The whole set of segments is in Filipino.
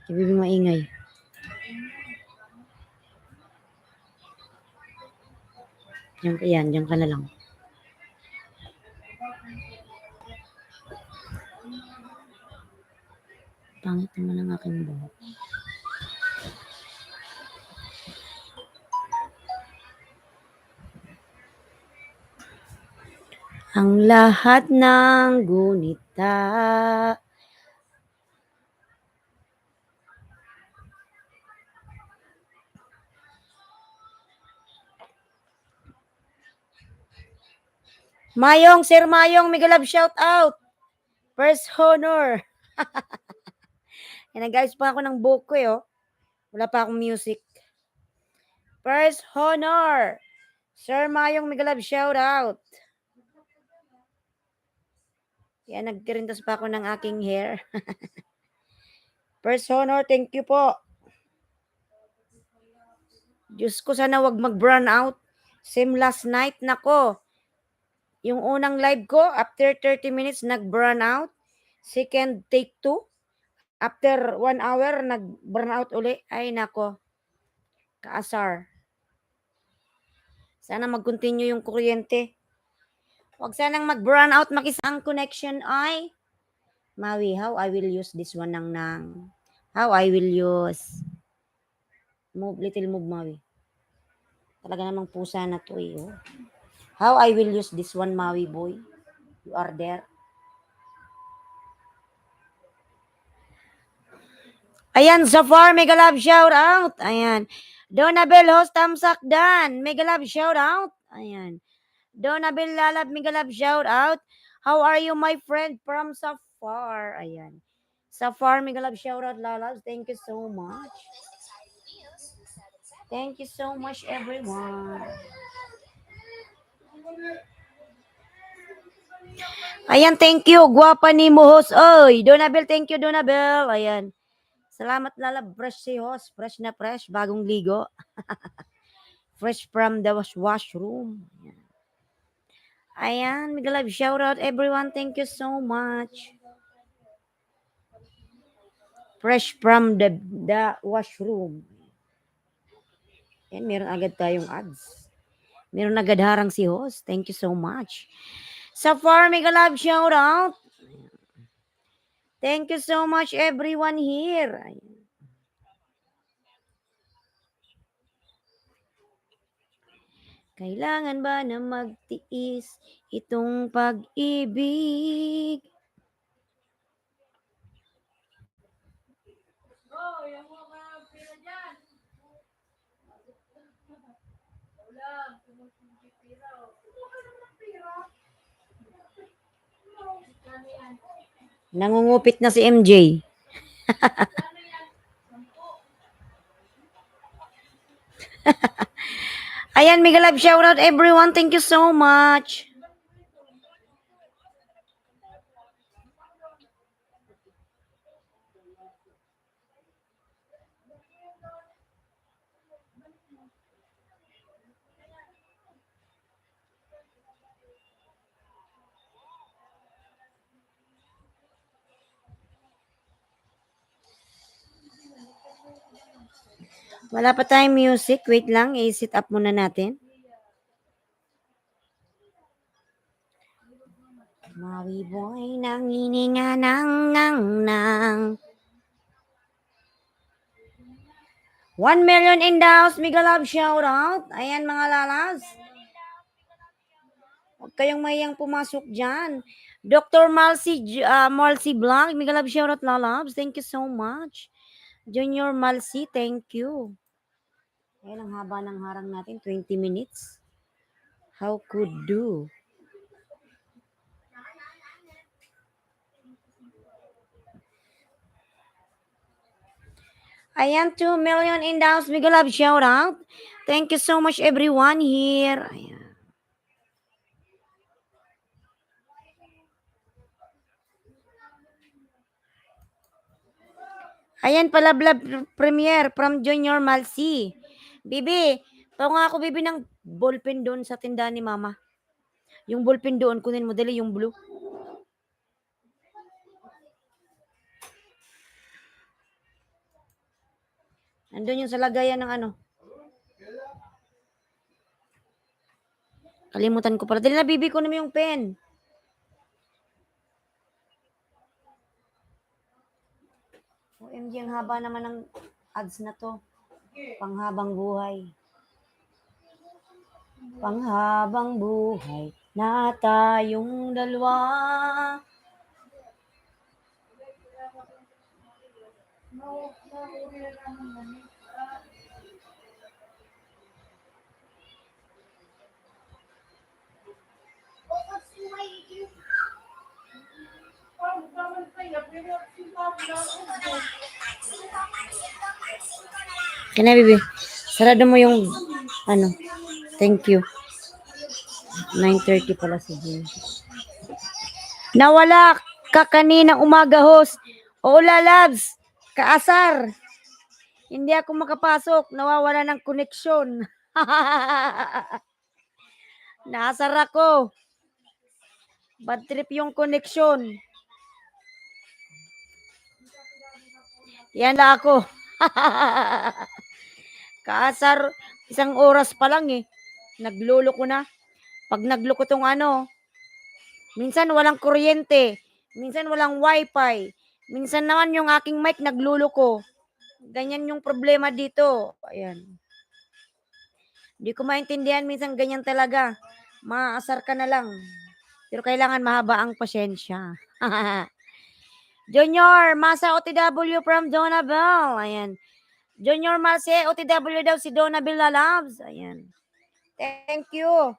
Si Bibi maingay. Diyan ka na lang. Pangit naman ang aking buhok. Ang lahat ng gunita. Mayong, Sir Mayong, mega love shout out. First honor. Yan, guys, pa ako ng buhok ko oh. Wala pa akong music. First honor. Sir Mayong, mega love shout out. Yan, nagtirintas pa ako ng aking hair. First honor, thank you po. Diyos ko, sana wag mag-burn out. Same last night, nako. Yung unang live ko, after 30 minutes, nag-burn out. Second, take 2. After 1 hour, nag-burn out uli. Ay, nako. Kaasar. Sana mag-continue yung kuryente. Huwag sanang mag-burn out, makisang connection ay. Maui, how I will use this one nang. How I will use. Move, little move, Maui. Talaga namang pusa na to eh. Oh. How I will use this one, Maui boy. You are there. Ayan, Zafar, mega love shout out. Ayan. Donabel host Tamsak Dan, mega love shout out. Ayan. Donabel Lalab, mega love shout out. How are you, my friend from Zafar? Ayan. Zafar, mega love shout out, Lalabs. Thank you so much. Thank you so much, everyone. Ayan, thank you. Guwapa ni Mohos. Oy, Donabel, thank you, Donabel. Ayan. Salamat, Lalab. Fresh si host. Fresh na fresh. Bagong ligo. Fresh from the washroom. Ayan. Mega love shout out, everyone. Thank you so much. Fresh from the washroom. Ayan, meron agad tayong ads. Meron agad harang si host. Thank you so much. Safar, mega love shout out. Thank you so much, everyone here. Kailangan ba na magtiis itong pag-ibig? Nangungupit na si MJ. Ayan, mega love shout out everyone. Thank you so much. Wala pa tayong music. Wait lang, i-set up muna natin. Maui boy, nangininga nang. 1 million in the house, mega love shout out. Ayan mga lalas. Huwag kayong mayang pumasok dyan. Dr. Malcy Blanc, mega love shout out, lalabs. Thank you so much. Junior Malcy, thank you. Ayan ang haba ng harang natin, 20 minutes. How could do? Ayan, 2 million in the house. Mega love shout out. Thank you so much everyone here. Ayan. Ayan, palablab premiere from Junior Malcy. Bibi, pao nga ako, Bibi, ng ballpen doon sa tindahan ni Mama. Yung ballpen doon, kunin mo, dali yung blue. Nandun yung sa lagayan ng ano. Kalimutan ko pala. Dali na, bibi ko naman yung pen. OMG, ang haba naman ng ads na to. Panghabang buhay. Panghabang buhay na tayong dalawa. Kaya bibi, sarado mo yung ano. Thank you. 9:30 pala si Jim. Nawala ka kaninang umaga, host. Oo, lalabs. Kaasar. Hindi ako makapasok. Nawawala ng koneksyon. Naasar ako. Bad trip yung koneksyon. Yan na ako. Kaasar, isang oras pa lang eh. Naglolo ko na. Pag nagluko tong ano, minsan walang kuryente, minsan walang wifi, minsan naman yung aking mic nagluluko. Ganyan yung problema dito. Ayan. Hindi ko maintindihan, minsan ganyan talaga. Maasar ka na lang. Pero kailangan mahaba ang pasyensya. Junior, Masa OTW from Donabel. Ayan. Junior Marce, OTW daw si Donabel Lalabs. Ayan. Thank you.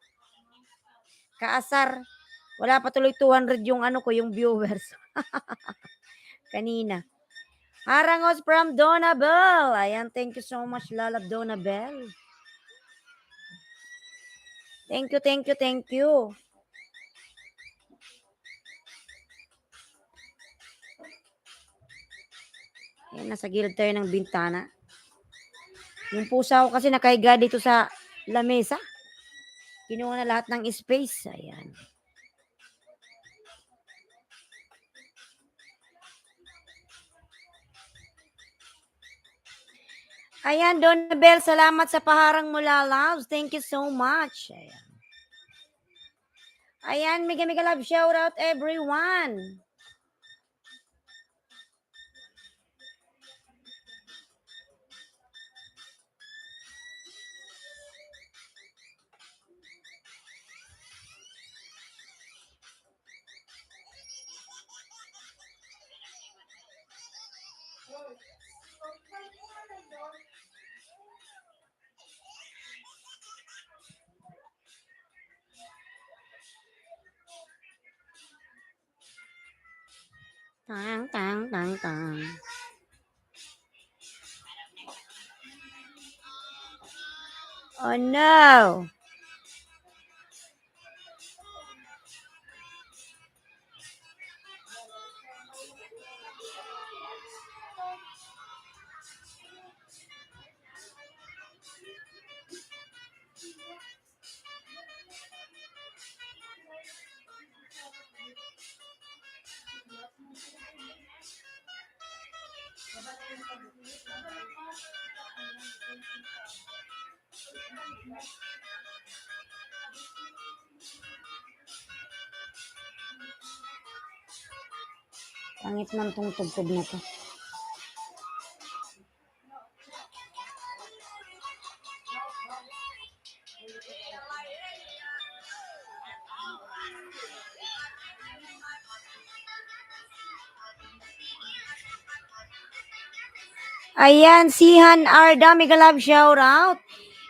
Kaasar. Wala pa tuloy 200 yung ano ko, yung viewers. Kanina. Harangos from Donabel. Ayan, thank you so much, Lalab Donabel. Thank you, thank you, thank you. Ayan, nasa gilid tayo ng bintana. Yung pusa ko kasi nakahiga dito sa lamesa. Kinuha na lahat ng space. Ayan. Ayan, Donabel, salamat sa paharang mo, Lalabs. Thank you so much. Ayan. Ayan, mega love shout out everyone. Tang, tang, tang, tang. Oh no. Pangit man tong tugtog na to. Ayan, Sihan Arda, mega love shout out.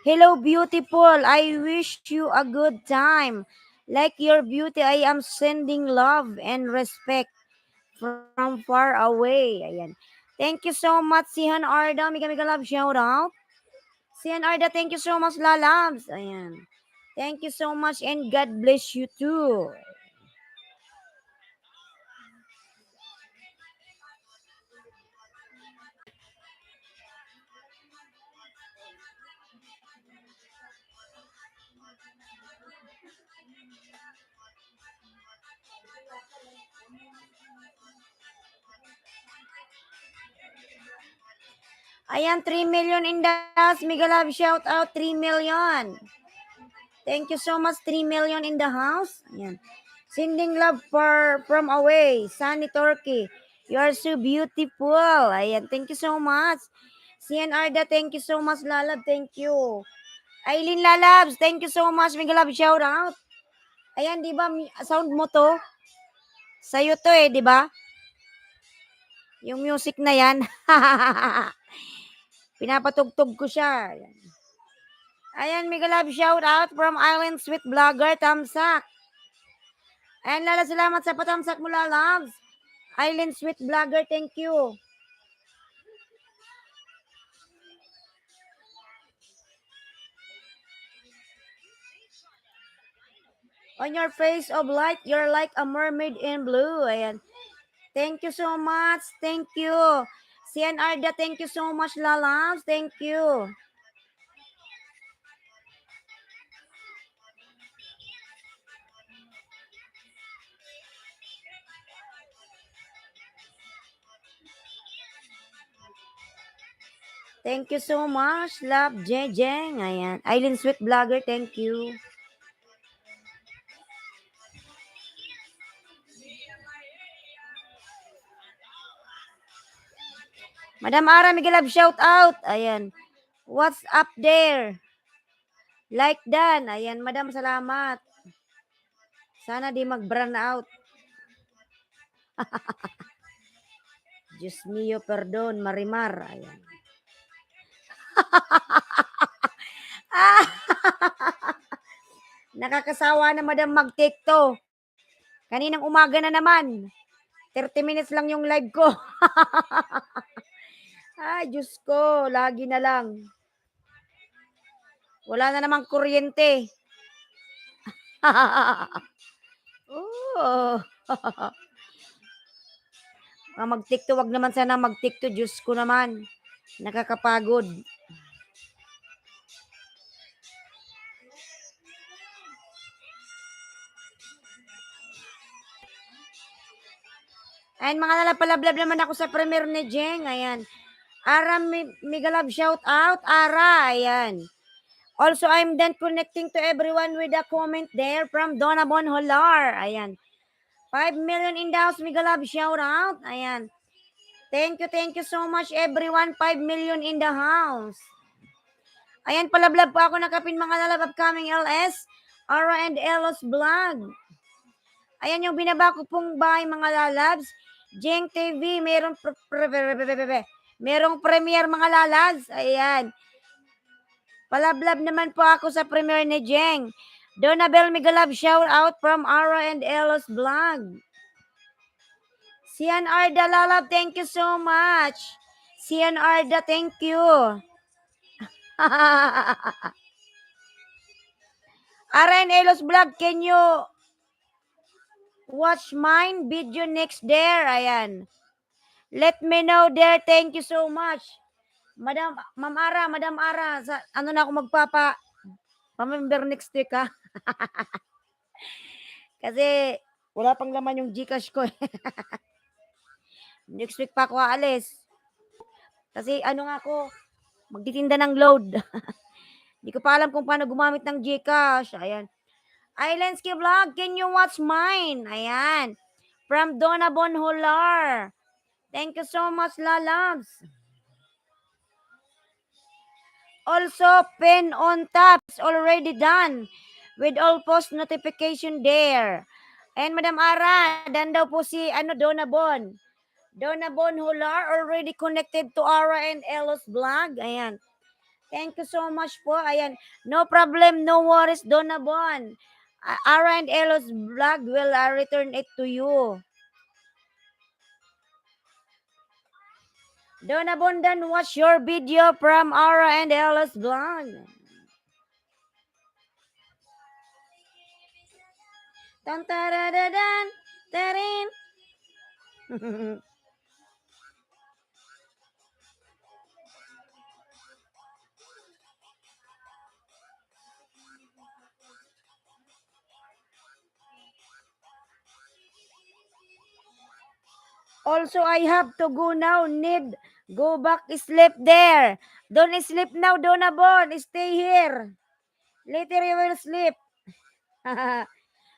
Hello, beautiful. I wish you a good time. Like your beauty, I am sending love and respect from far away. Ayan. Thank you so much, Sihan Arda. Mega love shout out. Sihan Arda, thank you so much, Lalabs. Ayan. Thank you so much and God bless you too. Ayan, 3 million in the house. Mega love shout out, 3 million. Thank you so much, 3 million in the house. Ayan. Sending love from away. Sunny Turkey. You are so beautiful. Ayan, thank you so much. Sian Arda, thank you so much, Lalab. Thank you. Aileen Lalabs, thank you so much. Mega love shout out. Ayan, di ba, sound mo to? Sa'yo to eh, di ba? Yung music na yan. Pinapatugtog ko siya. Ayan, mega love shout out from Island Sweet Vlogger, Tamsak. Ayan, Lala, salamat sa patamsak mo, Lalabs. Island Sweet Vlogger, thank you. On your face of light, you're like a mermaid in blue. Ayan. Thank you so much. Thank you. Sian Arda, thank you so much, Lalabs. Thank you. Thank you so much, Love Jeng. Ayan. Island Sweet Vlogger, thank you. Madam Ara, mega love shout out. Ayan. What's up there? Like Dan. Ayan, Madam, salamat. Sana di mag-burn out. Diyos mio, perdon, Marimar. Ayan. Nakakasawa na, Madam, mag-take to. Kaninang umaga na naman. 30 minutes lang yung live ko. Ay, Diyos ko, lagi na lang. Wala na namang kuryente. Oh. Mag-tikto, wag naman sana mag-tikto. Diyos ko naman. Nakakapagod. Ayan, mga lalapalablab naman ako sa premiere ni Jeng. Ayan. Ara, mega love shout out. Ara, ayan. Also, I'm then connecting to everyone with a comment there from Donna Bonholar. Ayan. 5 million in the house, mega love shout out. Ayan. Thank you so much everyone. 5 million in the house. Ayan, palablab po ako nakapin mga lalab upcoming LS. Ara and Elos Vlog. Ayan yung binaba ko pong bahay mga lalabs. Jeng TV, merong premiere mga lalabs. Ayan. Palablab naman po ako sa premiere ni Jeng. Donabel Migalab, shout out from Ara and Elos Vlog. Sian Arda Lalab, thank you so much. Sian Arda, thank you. Ara and Elos Vlog, can you watch mine video next there? Ayan. Let me know there. Thank you so much. Madam Ara, sa, ano na ako pamember next week ha. Kasi wala pang laman yung Gcash ko. Next week pa ako aalis. Kasi ano nga ako, magtitinda ng load. Hindi ko pa alam kung paano gumamit ng Gcash. Ayan. Islandsky Vlog, can you watch mine? Ayan. From Donna Bonholar. Thank you so much, Lalabs. Also, pin on top is already done with all post notification there. And Madam Ara, dan daw po si Donna Bon. Donna Bon Hular already connected to Ara and Elos Vlog. Ayan. Thank you so much po. Ayan. No problem, no worries, Donna Bon. Ara and Elos Vlog will return it to you. Donna Bon, then watch your video from Ara and Elos Vlog. Tan taradadan, tarin. Also, I have to go now. Need Go back, sleep there. Don't sleep now, Donabon. Stay here. Later you will sleep.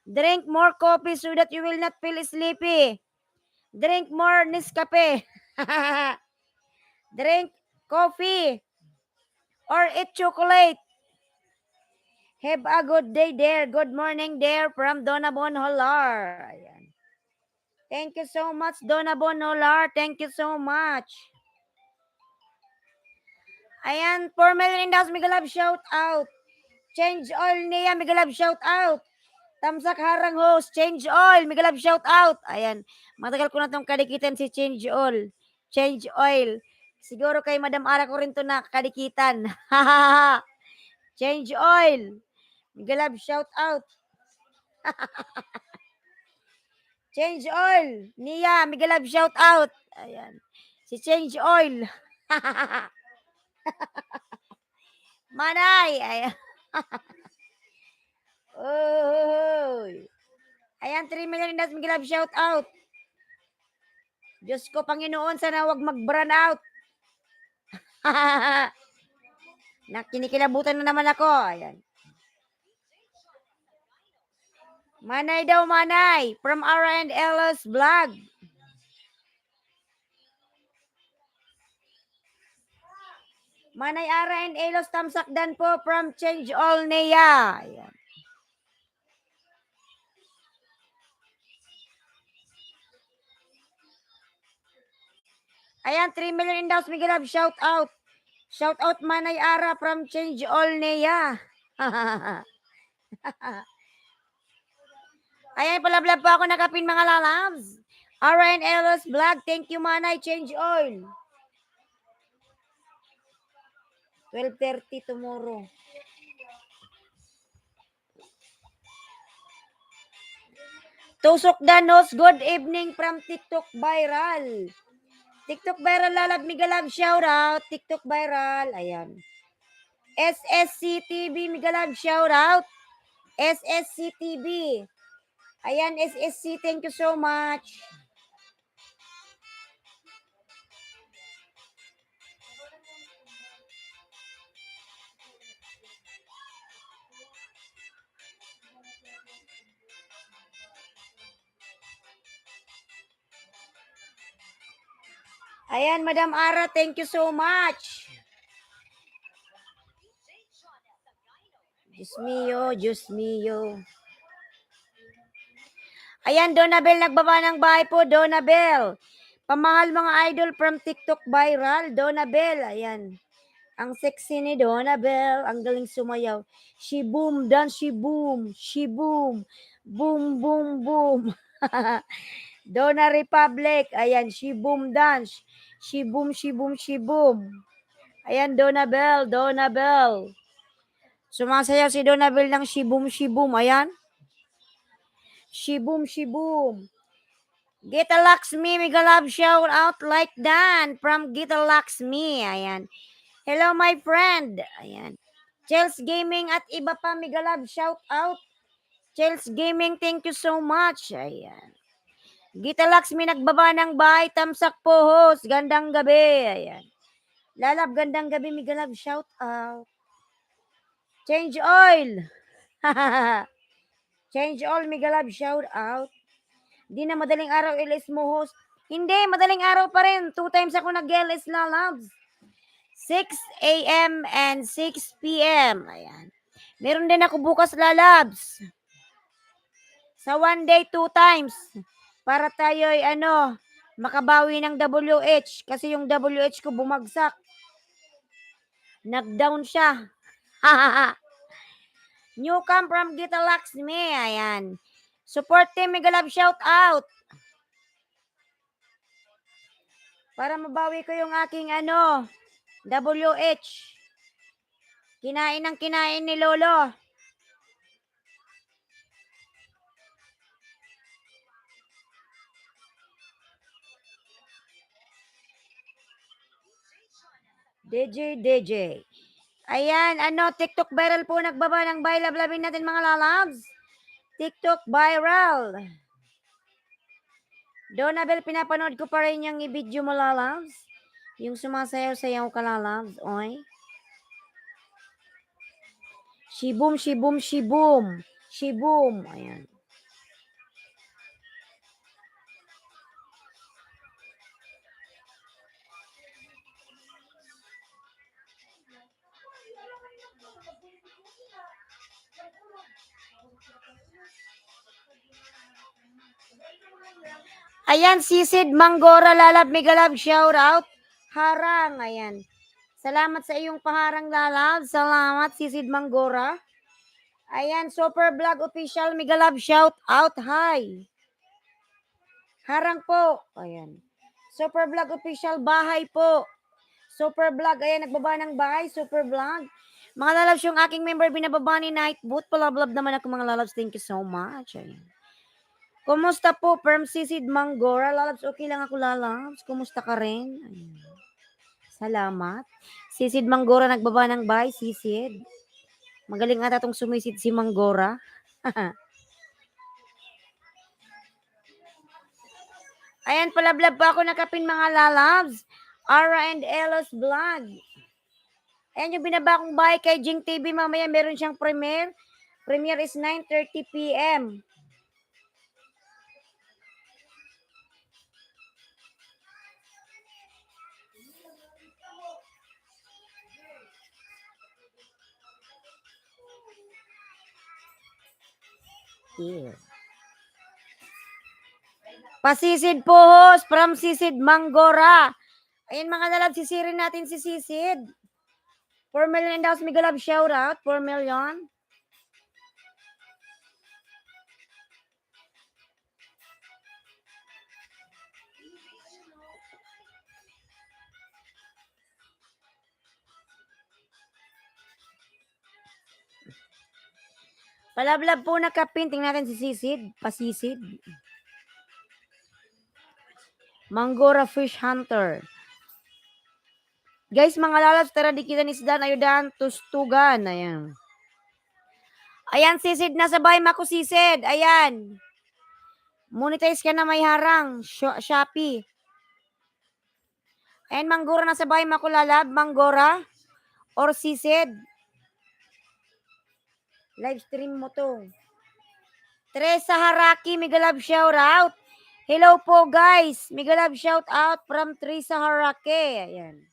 Drink more coffee so that you will not feel sleepy. Drink more Nescafe. Drink coffee or eat chocolate. Have a good day there. Good morning there from Donabon Holar. Ayan. Thank you so much, Donabon Holar. Thank you so much. Ayan, 4 million in the house. Migalab, shout out. Change oil niya. Migalab, shout out. Tamsak harang host. Change oil. Migalab, shout out. Ayan. Matagal ko na itong kadikitan si Change oil. Change oil. Siguro kay Madam Ara ko rin ito na kadikitan. Change oil. Migalab, shout out. Change oil. Nia, Migalab, shout out. Ayan. Si Change oil. Manay. Ayan. Oy. Ayan, 3 million in that Migalab, shout out. Diyos ko, Panginoon, sana wag mag-burn out. Nakinikilabutan na naman ako. Ayan. Manay daw, Manay. From Ara and Ella's vlog. Manay Ara and Elos Tamsakdan po from Change All Nea. Ayan. Ayan, 3 million in the house. Miguel, shout out. Shout out Manay Ara from Change All Nea. Ayan, palablab po ako nakapin mga lalabs. Ara and Elos vlog. Thank you, Manay. Change Oil. 12:30 tomorrow. Tusok Danos, good evening from TikTok Viral. TikTok Viral lalab, Migalab, shout out. TikTok Viral, ayan. SSC TV, Migalab, shout out. SSC TV. Ayan, SSC, thank you so much. Ayan, Madam Ara, thank you so much. Diyos mio, Diyos mio. Ayan, Donabel, nagbaba ng bahay po, Donabel. Pamahal mga idol from TikTok Viral, Donabel, ayan. Ang sexy ni Donabel, ang galing sumayaw. She boom, dance, she boom, she boom. Boom, boom, boom. Donna Republic, ayan, she boom dance. She boom, she boom, she boom. Ayan, Donabel, Donabel. Sumasayaw si Donabel ng she boom, ayan. She boom, she boom. Gita Laxmi, mega love shout out like Dan from Gita Laxmi, ayan. Hello, my friend. Ayan. Chels Gaming at iba pa, mega love shout out. Chels Gaming, thank you so much. Ayan. Gita Laxmi, nagbaba ng bahay. Tamsak po, host. Gandang gabi. Ayan. Lalab, gandang gabi, mega love shout out. Change oil. Change oil, mega love shout out. Di na madaling araw, LS mo, host. Hindi, madaling araw pa rin. 2 times ako nag-LS na, loves. 6 a.m. and 6 p.m. Ayan. Meron din ako bukas lalabs. Sa 1 day, 2 times. Para tayo ay makabawi ng WH. Kasi yung WH ko bumagsak. Nag-down siya. New come from Gita Laxmi. Ayan. Support team, mega love shout out. Para mabawi ko yung aking WH. Kinain ng kinain ni Lolo. DJ. Ayan, TikTok viral po, nagbaba ng bay, lablabin natin mga lalabs. TikTok viral. Donabel, pinapanood ko pa rin yung i-video mo lalabs. Yung sumasayaw-sayaw ka, lalabs, oy. Shibum, shibum, shibum. Shibum. Ayan. Ayan, Sisid Manggora, lalab, megalab, shout out. Harang, ayan. Salamat sa iyong paharang, lalab. Salamat, Sisid Manggora. Ayan, Super Vlog Official, megalab, shout out. Hi. Harang po. Ayan. Super Vlog Official, bahay po. Super Vlog, ayan, nagbaba ng bahay. Super Vlog. Mga lalabs, yung aking member, binababa ni Nightboot. Palablab naman ako, mga lalabs. Thank you so much. Ayan. Kumusta po, Perm Sisid Manggora? Lalabs, okay lang ako, lalabs. Kumusta ka rin? Ayan. Salamat. Sisid Manggora, nagbaba ng bahay. Sisid. Magaling ata itong sumisid si Manggora. Ayan, palablab pa ako nakapin, mga lalabs. Ara and Elos Vlog. Ayan yung binaba kong bahay kay Jing TV. Mamaya meron siyang premiere. Premiere is 9:30 p.m. Here. Pasisid po, host, from Sisid Manggora. Ayan, mga lalab, sisirin natin si Sisid. 4 million in house, Migalab, shout out. 4 million. Palablab po na kapin. Tingnan natin si Sisid. Pasisid. Manggora Fish Hunter. Guys, mga lalabs, tara di kita nisdan. Ayudan, tustugan. Ayan. Ayan, Sisid, nasa bahay mako, Sisid. Ayan. Monetize ka na, may harang. Shopee. Ayan, Manggora, nasa bahay mako, lalab. Manggora. Or Sisid. Live stream mo to. Teresa Haraki, Migalab, shout out. Hello po, guys. Migalab, shout out from Teresa Haraki. Ayan.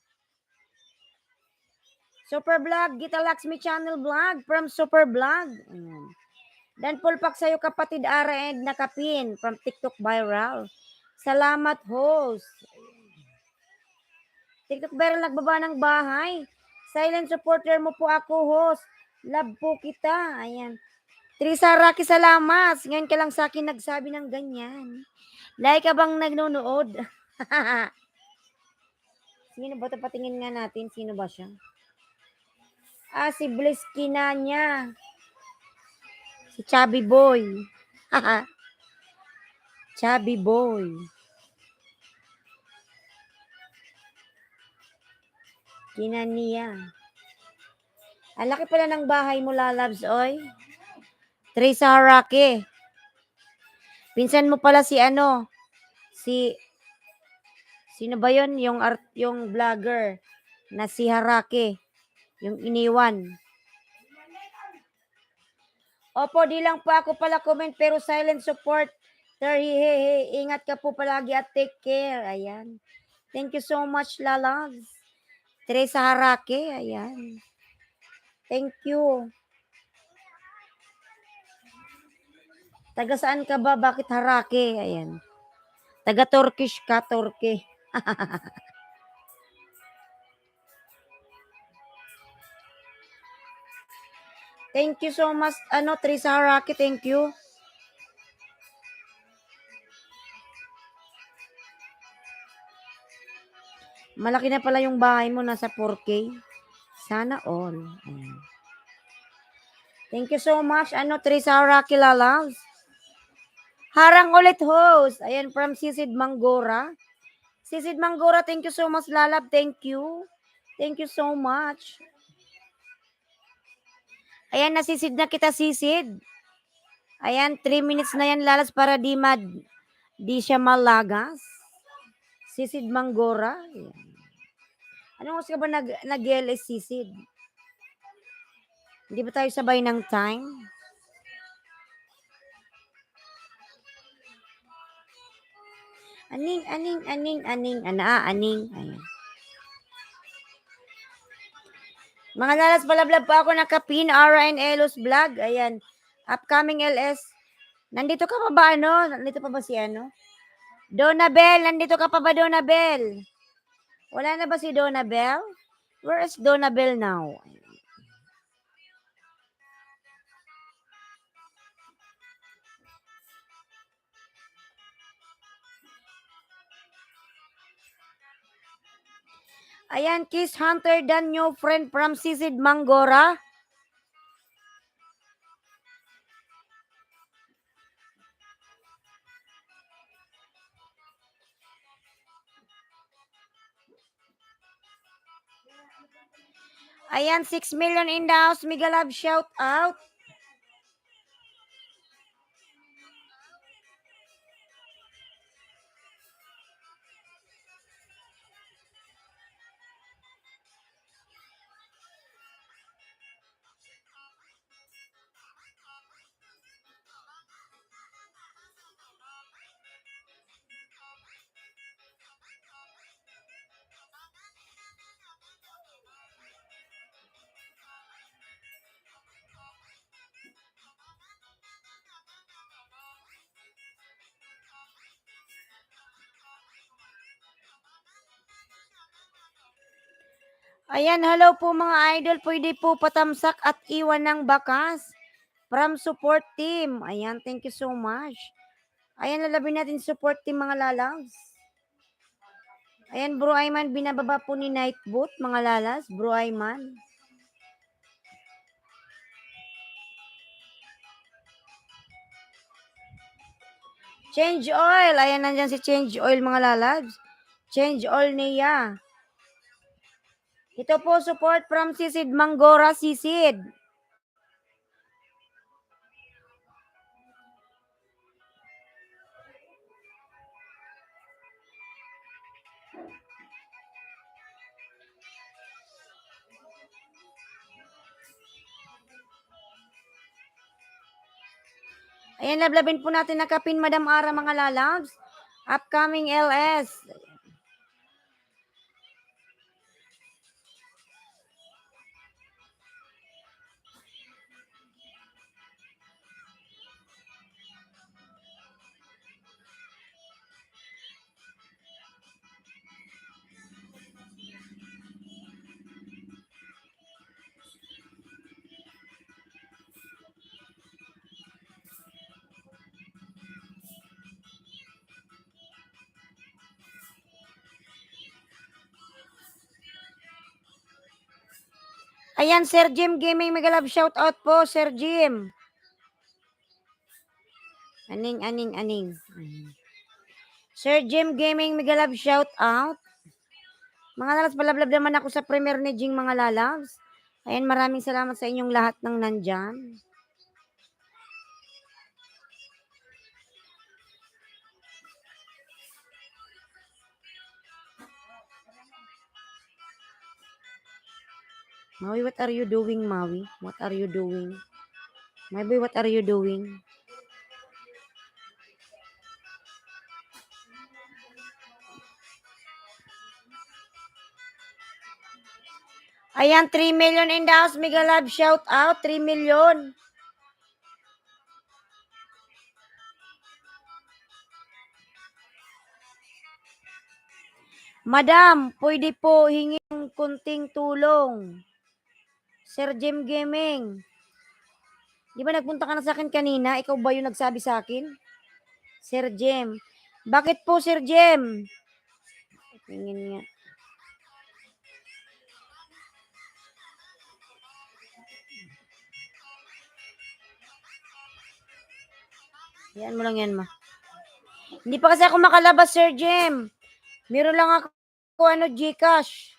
Super Vlog, Gita Laxmi Channel Vlog from Super Vlog. Ayan. Dan pulpak sa'yo, kapatid Ara and Nakapin from TikTok Viral. Salamat, host. TikTok Viral, nagbaba ng bahay. Silent supporter mo po ako, host. Love po kita. Ayan. Teresa Haraki, salamat. Ngayon ka lang sa akin nagsabi ng ganyan. Like ka bang nagnunood? Sino ba ito? Patingin nga natin. Sino ba siya? Ah, si Bliss Kinanya. Si Chubby Boy. Chubby Boy. Kinania. Ang laki pala ng bahay mo, lalabs, oy. Teresa Haraki. Pinsan mo pala si ano? Sino ba yon? Yung vlogger na si Haraki. Yung iniwan. Opo, di lang po ako pala comment pero silent support. Hehehe, ingat ka po palagi at take care. Ayan. Thank you so much, lalabs. Teresa Haraki, ayan. Thank you. Taga saan ka ba? Bakit Haraki? Ayan. Taga Turkish ka, Turkey. Thank you so much, Teresa Haraki, thank you. Malaki na pala yung bahay mo, nasa 4K. Sana all. Ayan. Thank you so much, Teresa Haraki, lalabs. Harang ulit, host. Ayan, from Sisid Manggora. Sisid Manggora, thank you so much, lalab. Thank you. Thank you so much. Ayan, nasisid na kita, Sisid. Ayan, 3 minutes na yan, lalas, para di siya malagas. Sisid Manggora. Ayan. Anong oras ka ba nag-LS sisid? Hindi ba tayo sabay ng time? Aning. Ayan. Mga lalas, palablab po ako ng Kapin, Ara and Elos vlog. Ayan. Upcoming LS. Nandito ka pa ba, ano? Nandito pa ba si ano? Donabel, nandito ka pa ba, Donabel? Wala na ba si Donabel? Where is Donabel now? Ayan, Kiss Hunter, the new friend from Sisid Mangora. Ayan, 6 million in the house. Mega love shout out. Ayan, hello po mga idol. Pwede po patamsak at iwan ng bakas from support team. Ayan, thank you so much. Ayan, lalabin natin support team mga lalags. Ayan, Bro Ayman, binababa po ni Nightboot, mga lalas. Bro Ayman. Change oil. Ayan, nandyan si Change oil, mga lalags. Change oil niya. Ito po, support from Sisid Mangora, Sisid. Ayan, lablabin po natin na Kapin, Madam Ara, mga lalabs. Upcoming LS. Ayan, Sir Jim Gaming, mega love shout out po, Sir Jim. Aning. Sir Jim Gaming, mega love shout out. Mga lalas, palablab naman ako sa premiere ni Jing, mga lalabs. Ayan, maraming salamat sa inyong lahat ng nandyan. Maui, what are you doing, Maui? What are you doing? My boy, what are you doing? Ayan, 3 million in the house. Mega love shout out. 3 million. Madam, pwede po hinging kunting tulong. Sir Jim Gaming. Di ba nagpunta ka na sa akin kanina? Ikaw ba yung nagsabi sa akin? Sir Jim. Bakit po, Sir Jim? Tingin nga. Yan mo lang yan, ma. Hindi pa kasi ako makalabas, Sir Jim. Meron lang ako, Gcash.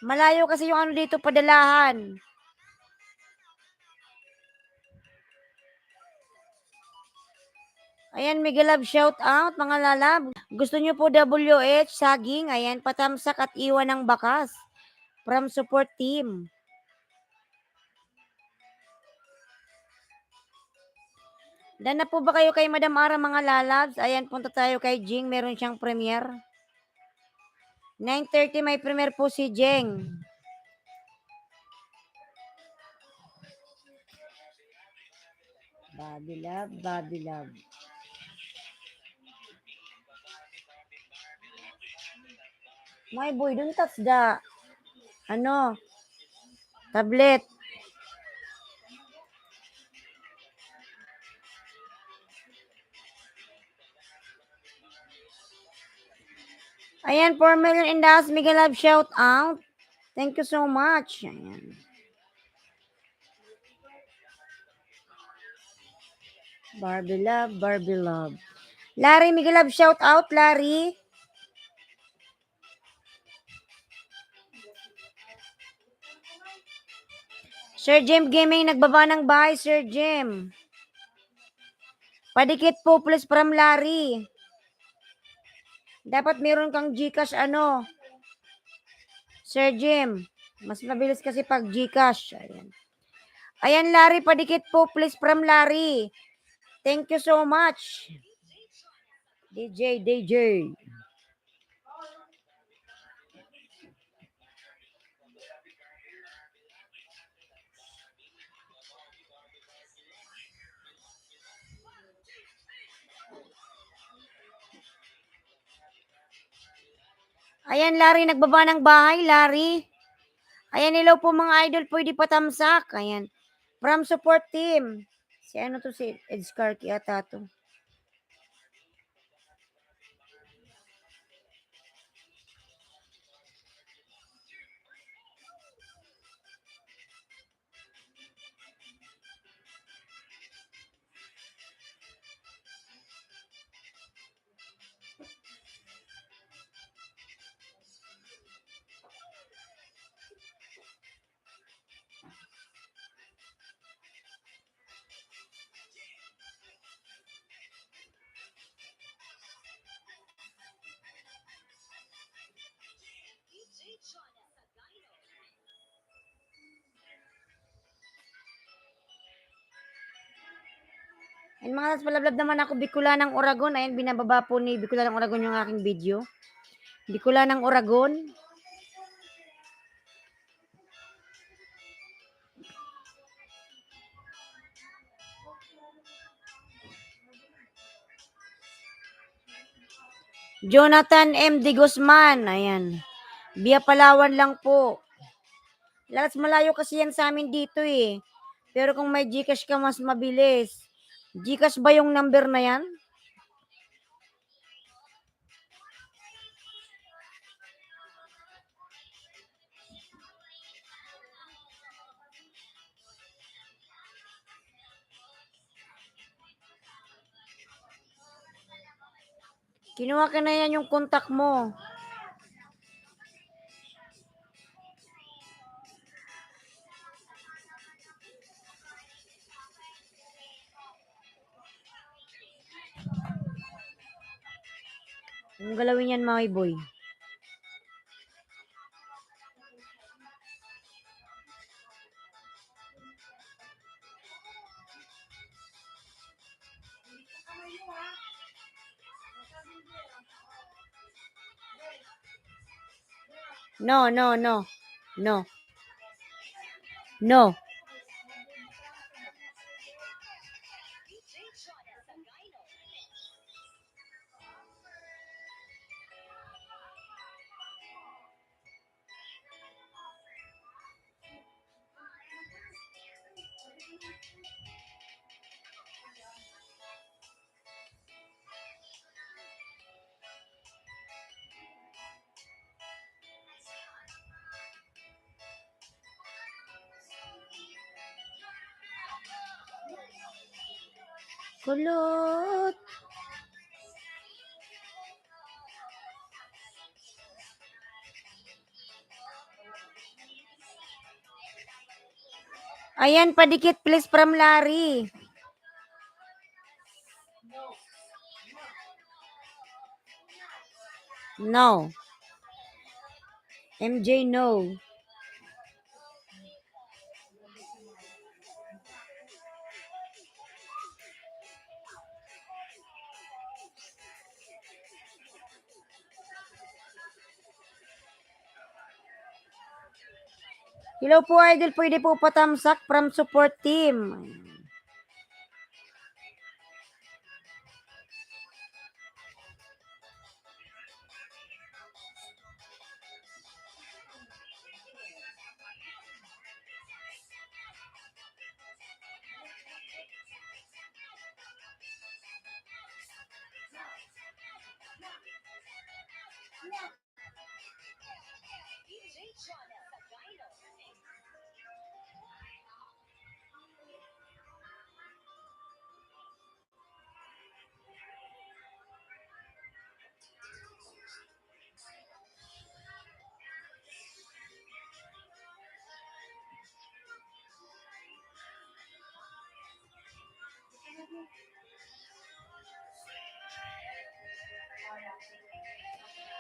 Malayo kasi yung dito, padalahan. Ayan, mega love shout out mga lalab. Gusto nyo po WH, saging, ayan, patamsak at iwan ng bakas. From support team. Dan na po ba kayo kay Madam Ara mga lalabs? Ayan, punta tayo kay Jing. Meron siyang premiere. 9:30 may premiere po si Jing. Bobby love, Bobby love. My boy, don't touch the tablet. Ayan, 4 million in the house. Mega love shout out. Thank you so much. Ayan. Barbie love, Barbie love. Larry, mega love shout out, Larry. Sir Jim Gaming, nagbaba ng bahay, Sir Jim. Padikit po, please, from Larry. Dapat meron kang Gcash, Sir Jim. Mas mabilis kasi pag Gcash. Ayan. Ayan, Larry, padikit po, please, from Larry. Thank you so much. DJ. Ayan, Larry, nagbaba ng bahay, Larry. Ayan, hello po mga idol, pwede patamsak. Ayan. From support team. Si Ed Scarky ata to. Ayan mga tas, palablab naman ako, Bicolanang Oragon. Ayan, binababa po ni Bicolanang Oragon yung aking video. Bicolanang Oragon. Jonathan M. De Guzman. Ayan. Via Palawan lang po. Lalas malayo kasi yan sa amin dito eh. Pero kung may Gcash ka, mas mabilis. Gcash ba yung number na yan? Kinuha ka na yan yung contact mo. Anong galawin yan, mga boy? No. Kulot. Ayan, padikit please from Larry. No. MJ, no. Hello po, Idol. Pwede po patamsak from support team.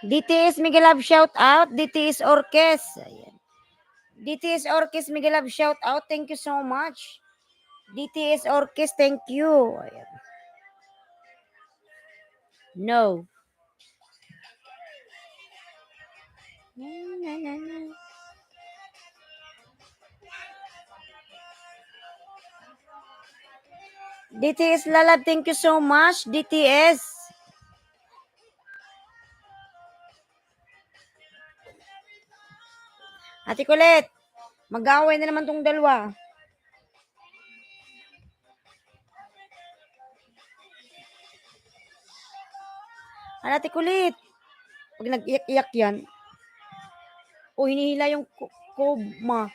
DTS Miguel Love shout out. DTS Orkes. Ayan. DTS Orkes Miguel Love shout out. Thank you so much. DTS Orkes, thank you. Ayan. No. DTS Lalab, thank you so much. DTS. Ate Colette, mag-aaway na naman tong dalawa. Ate Colette, pag nag-iyak-iyak yan, o hinihila yung kubma.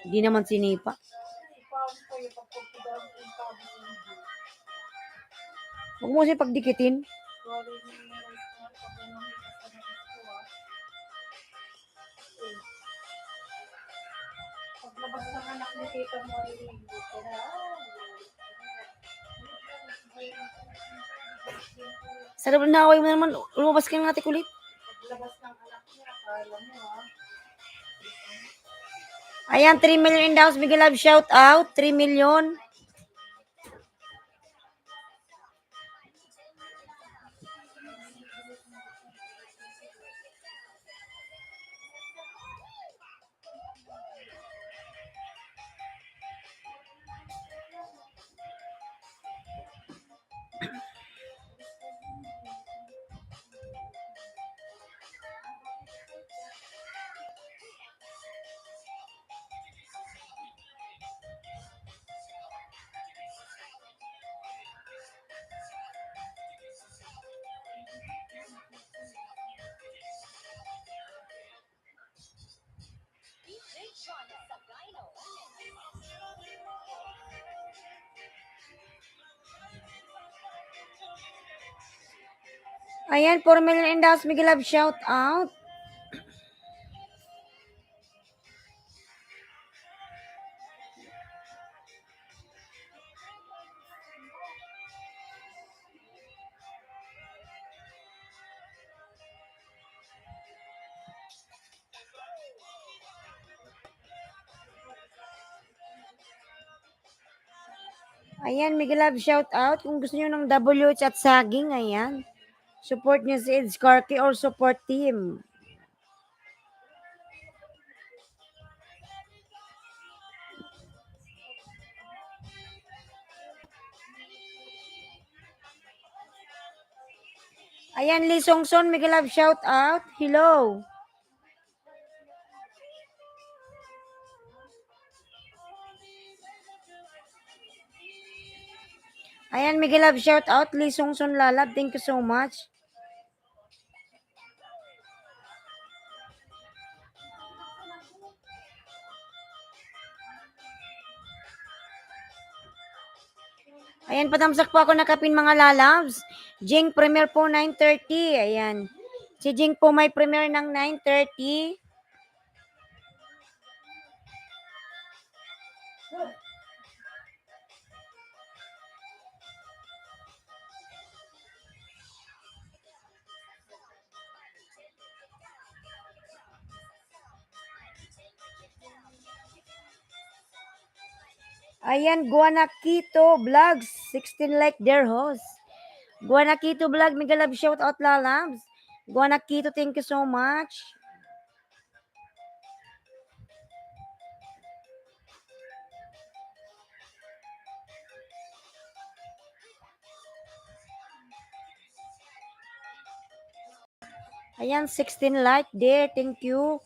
Hindi naman sinipa. Huwag mo siya pagdikitin. Paglabas ng anak ni Tita mo ay Sa labas na away mo naman, lumabas ka ng Ate Colette. paglabas ng anak niya, akala mo ha. Ayan, 3 million in the house. Miguel Love, shout out. 3 million. Ayan, 4 million in the house. Miguel Love, shout out. Ayan, Miguel Love, shout out. Kung gusto nyo ng WH at saging, ayan. Support nyo si Ed Scarky or support team. Ayan, Lee Songson, Miguel Love, shout out. Hello. Ayan, Miguel Love, shout out. Lee Songson Lalab, thank you so much. Ayan, patamsak po ako na kapin mga lalabs. Jing premiere po 9:30. Ayan. Si Jing po may premiere ng 9:30. Ayan, Guanakito Vlogs. 16 like their host. Guanakito Vlog, mega love shout out lalabs. Guanakito, thank you so much. Ayan, 16 like there. Thank you.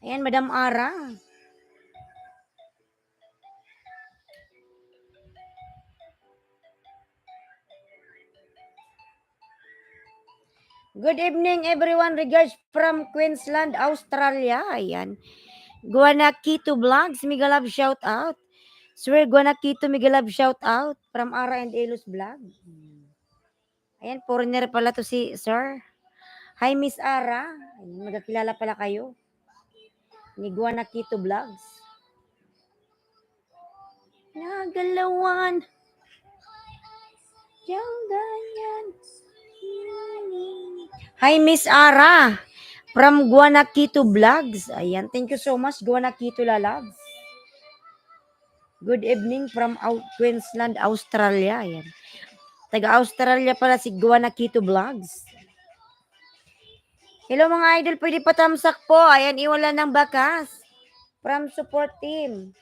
Ayan, Madam Ara. Good evening, everyone. Regards from Queensland, Australia. Ayan. Guanakito Vlogs, mega love shout out. Swear Guanakito, mega love shout out from Ara and Elos Vlog. Ayan, foreigner pala to si Sir. Hi, Miss Ara. Ayan, magkakilala pala kayo. Ni Guanakito Vlogs. Nagalawan. Yung ganyan. Hi, Miss Ara. From Guanakito Vlogs. Ayan, thank you so much, Guanakito Lalabs. Good evening from Queensland, Australia. Ayan. Taga-Australia pala si Guanakito Vlogs. Hello mga idol, pwede patamsak po. Ayan, iwala ng bakas. From support team.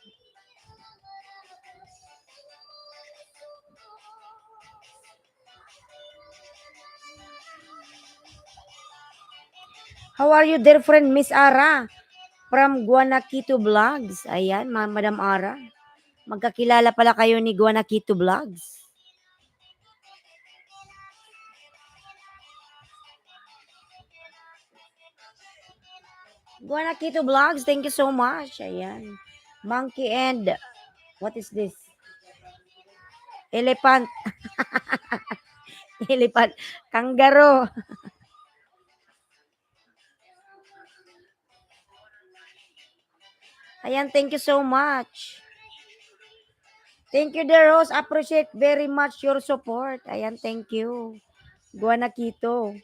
How are you, dear friend, Miss Ara? From Guanakito Vlogs. Ayan, Madam Ara. Magkakilala pala kayo ni Guanakito Vlogs. Guanakito Vlogs, thank you so much. Ayan. Monkey and, what is this? Elephant. Elephant. Kangaroo. Ayan, thank you so much. Thank you, dear host. Appreciate very much your support. Ayan, thank you. Guanakito.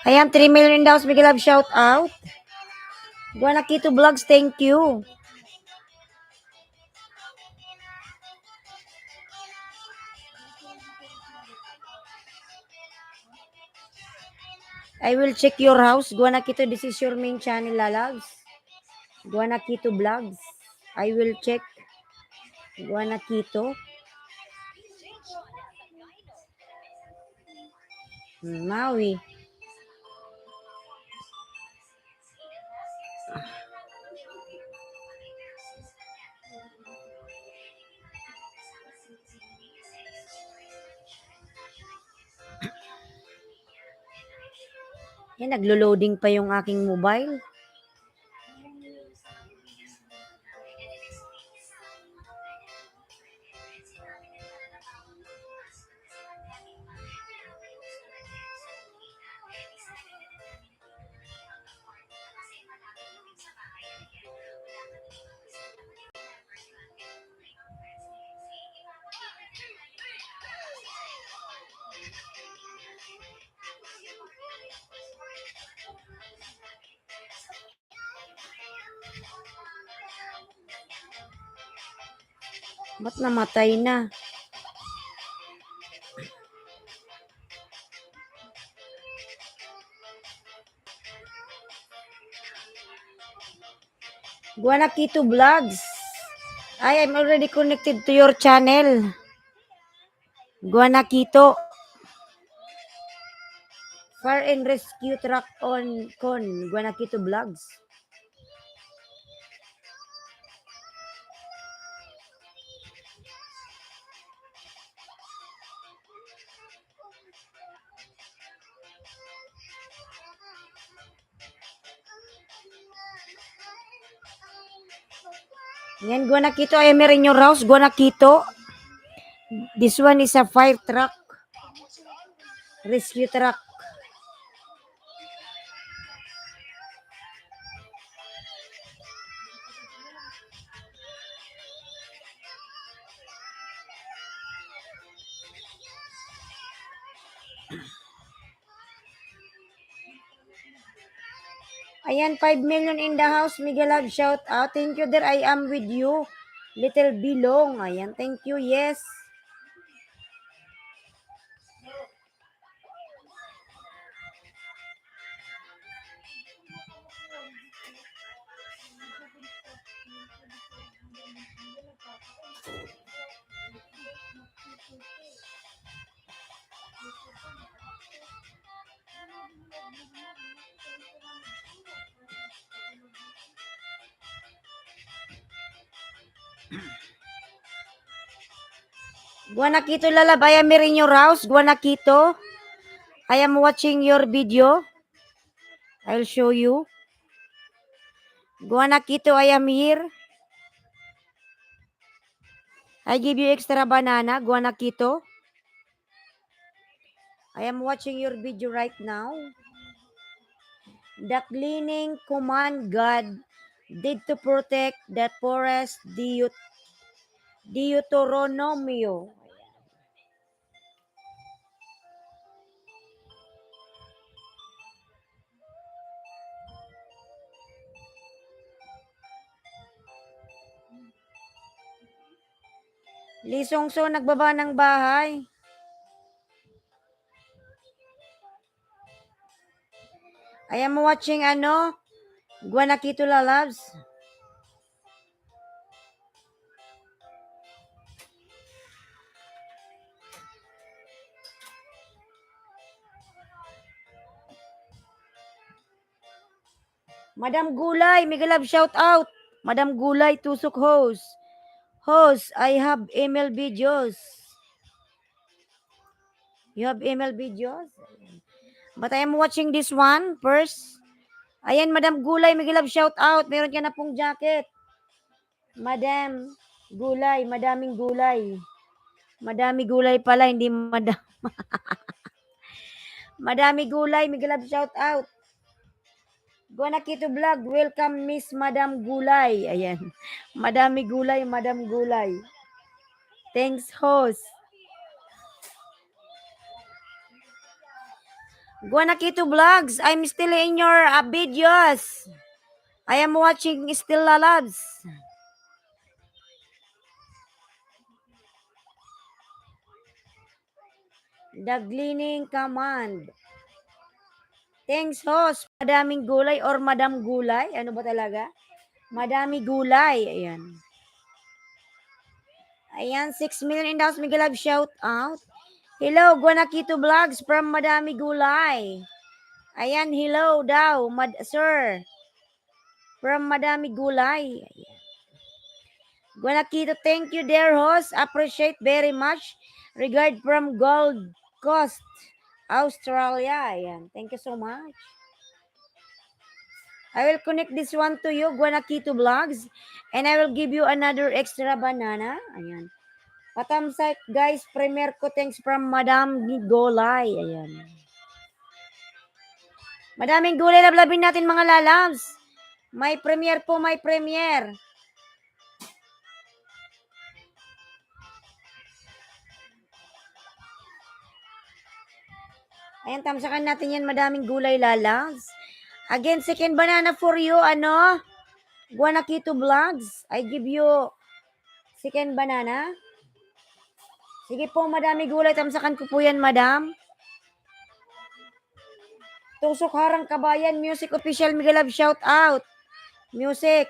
Ayan, 3 million daw. Big love shout out. Guanakito Vlogs, thank you. I will check your house. Guanakito, this is your main channel, lalabs. Guanakito Vlogs. I will check. Guanakito. Maui. Yan, naglo-loading pa yung aking mobile. Ba't namatay na? Guanakito Vlogs. I'm already connected to your channel. Guanakito. Fire and Rescue Truck on Con. Guanakito Vlogs. Yan, Guanakito. I am in your house, Guanakito. This one is a fire truck. Rescue truck. Ayan, 5 million in the house. Miguel Love, shout out. Thank you, there. I am with you. Little Bilong. Ayan, thank you. Yes. Guanakito Lalab, I am in your house. Guanakito. I am watching your video. I'll show you. Guanakito, I am here. I give you extra banana, Guanakito. I am watching your video right now. The cleaning command God did to protect the forest Deuteronomio. Lisongso nagbaba ng bahay. I am watching Guanakito Lalabs. Madam Gulay, Miguel Love, shout out. Madam Gulay, tusok host. Host, I have email videos. You have email videos? But I am watching this one first. Ayan, Madam Gulay, Miguel Love, shout out. Meron ka na pong jacket. Madam Gulay, madaming gulay. Madami gulay pala, hindi madam. Madami gulay, Miguel Love, shout out. Guanakito Vlog, welcome Miss Madam Gulay. Ayan. Madami gulay, Madam Gulay. Thanks, host. Guanakito Vlogs, I'm still in your videos. I am watching still Lalabs. The Gleaning Command. Thanks, host. Madaming gulay or Madam Gulay. Ano ba talaga? Madami gulay. Ayan. Ayan, 6 million in the house. Miguel Love, shout out. Hello, Guanakito Vlogs from Madami Gulay. Ayan, hello daw, sir. From Madami Gulay. Ayan. Guanakito, thank you, dear host. Appreciate very much. Regard from Gold Coast, Australia. Ayan, thank you so much. I will connect this one to you, Guanakito Vlogs. And I will give you another extra banana. Ayan. Patamsik, guys. Premier ko, thanks from Madam Gulay. Ayan. Madaming gulay lablabin natin, mga lalabs. May premier po, may premier. Ayan, tamsakan natin yan, madaming gulay lalabs. Again, second banana for you, Guanakito Vlogs. I give you second banana. Sige po, madami gulay. Tamsakan ko po yan, madam. Tusok Harang Kabayan, Music Official Miguel Love, shout out. Music.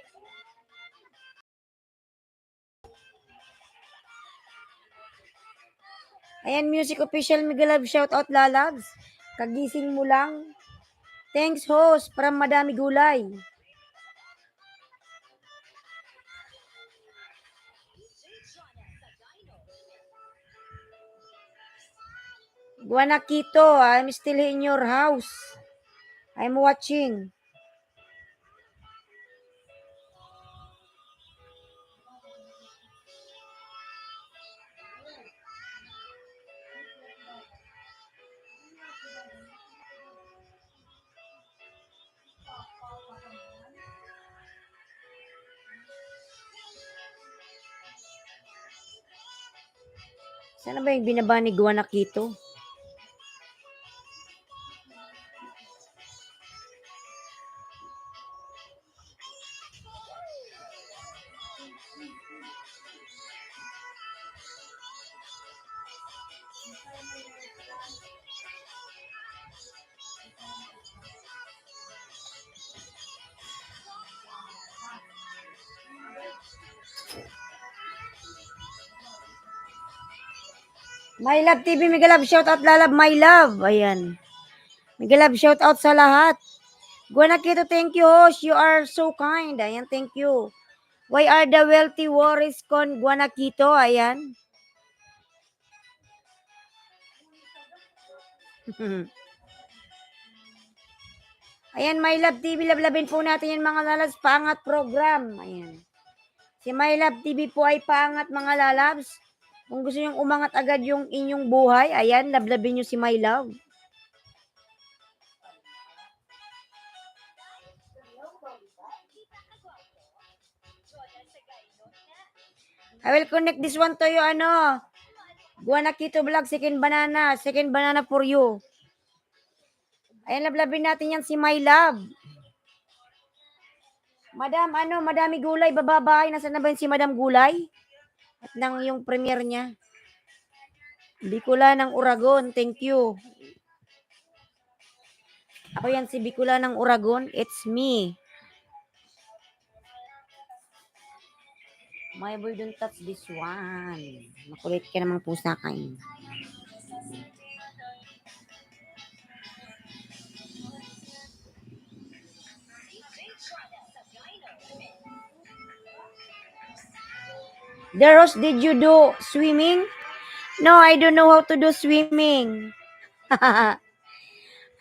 Ayan, Music Official Miguel Love, shout out, lalabs. Kagising mo lang. Thanks, host, from Madami Gulay. Guanakito, I'm still in your house. I'm watching. Sana ba yung binaba ni Guanakito? My Love TV, Mega Love shoutout, lalab my love. Ayan. Mega Love shoutout sa lahat. Guanakito, thank you, host. You are so kind. Ayan, thank you. Why are the wealthy worries con Guanakito? Ayan. Ayan, My Love TV, lablabin po natin yan mga lalabs, paangat program. Ayan. Si My Love TV po ay paangat mga lalabs. Kung gusto nyong umangat agad yung inyong buhay, ayan, lablabin nyo si My Love. I will connect this one to you, Guanakito Vlog, second banana for you. Ayan, lablabin natin yan si My Love. Madami Gulay, bababae. Nasaan na ba yun si Madam Gulay? At nang yung premiere niya. Bicula ng Uragon, thank you. Ako yan si Bicula ng Uragon, it's me. My boy, don't touch this one. Makulit ka namang pusa kain. Deros, did you do swimming? No, I don't know how to do swimming.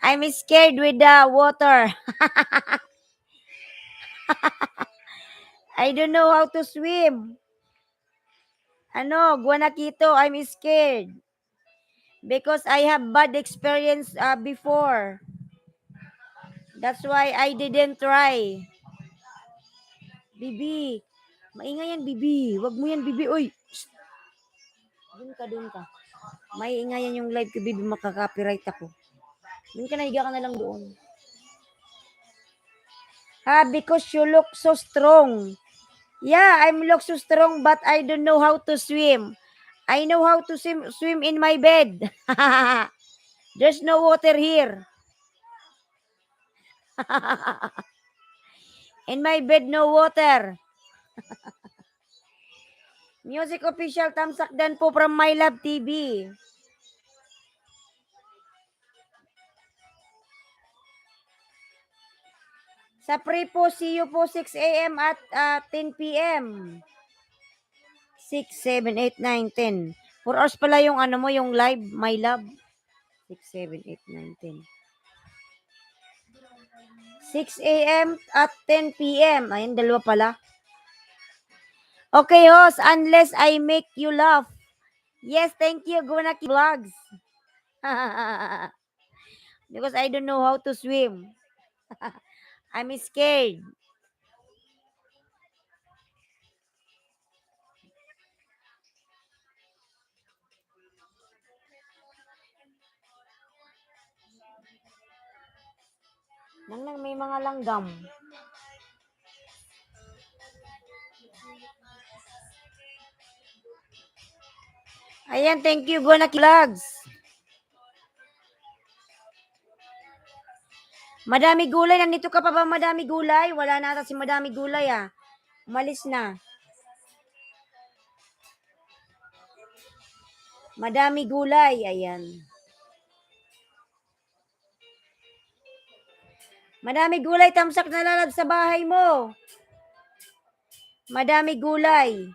I'm scared with the water. I don't know how to swim. Guanakito, I'm scared. Because I have bad experience before. That's why I didn't try. Bibi. Maingay yan, Bibi. Wag mo yan, Bibi. Uy. Doon ka. May ingayan yung live ko, Bibi. Makaka-copyright ako. Doon ka na, higa ka na lang doon. Because you look so strong. Yeah, I'm look so strong, but I don't know how to swim. I know how to swim in my bed. There's no water here. In my bed, no water. Music official Tamsakdan po from My Love TV. Sa pre po, see you po 6 a.m. at 10 p.m. 6, 7, 8, 9, 10. 4 hours pala yung yung live, My Love. 6, 7, 8, 9, 10. 6 a.m. at 10 p.m. Ayun, dalawa pala. Okay, host, unless I make you laugh. Yes, thank you, Gunaki Vlogs. Because I don't know how to swim. I'm scared. Nang may mga langgam. Ayan, thank you, Gunaki Vlogs. Madami Gulay, nandito ka pa ba, Madami Gulay? Wala na ata si Madami Gulay, Umalis na. Madami Gulay, ayan. Madami Gulay, tamsak na lalab sa bahay mo. Madami Gulay.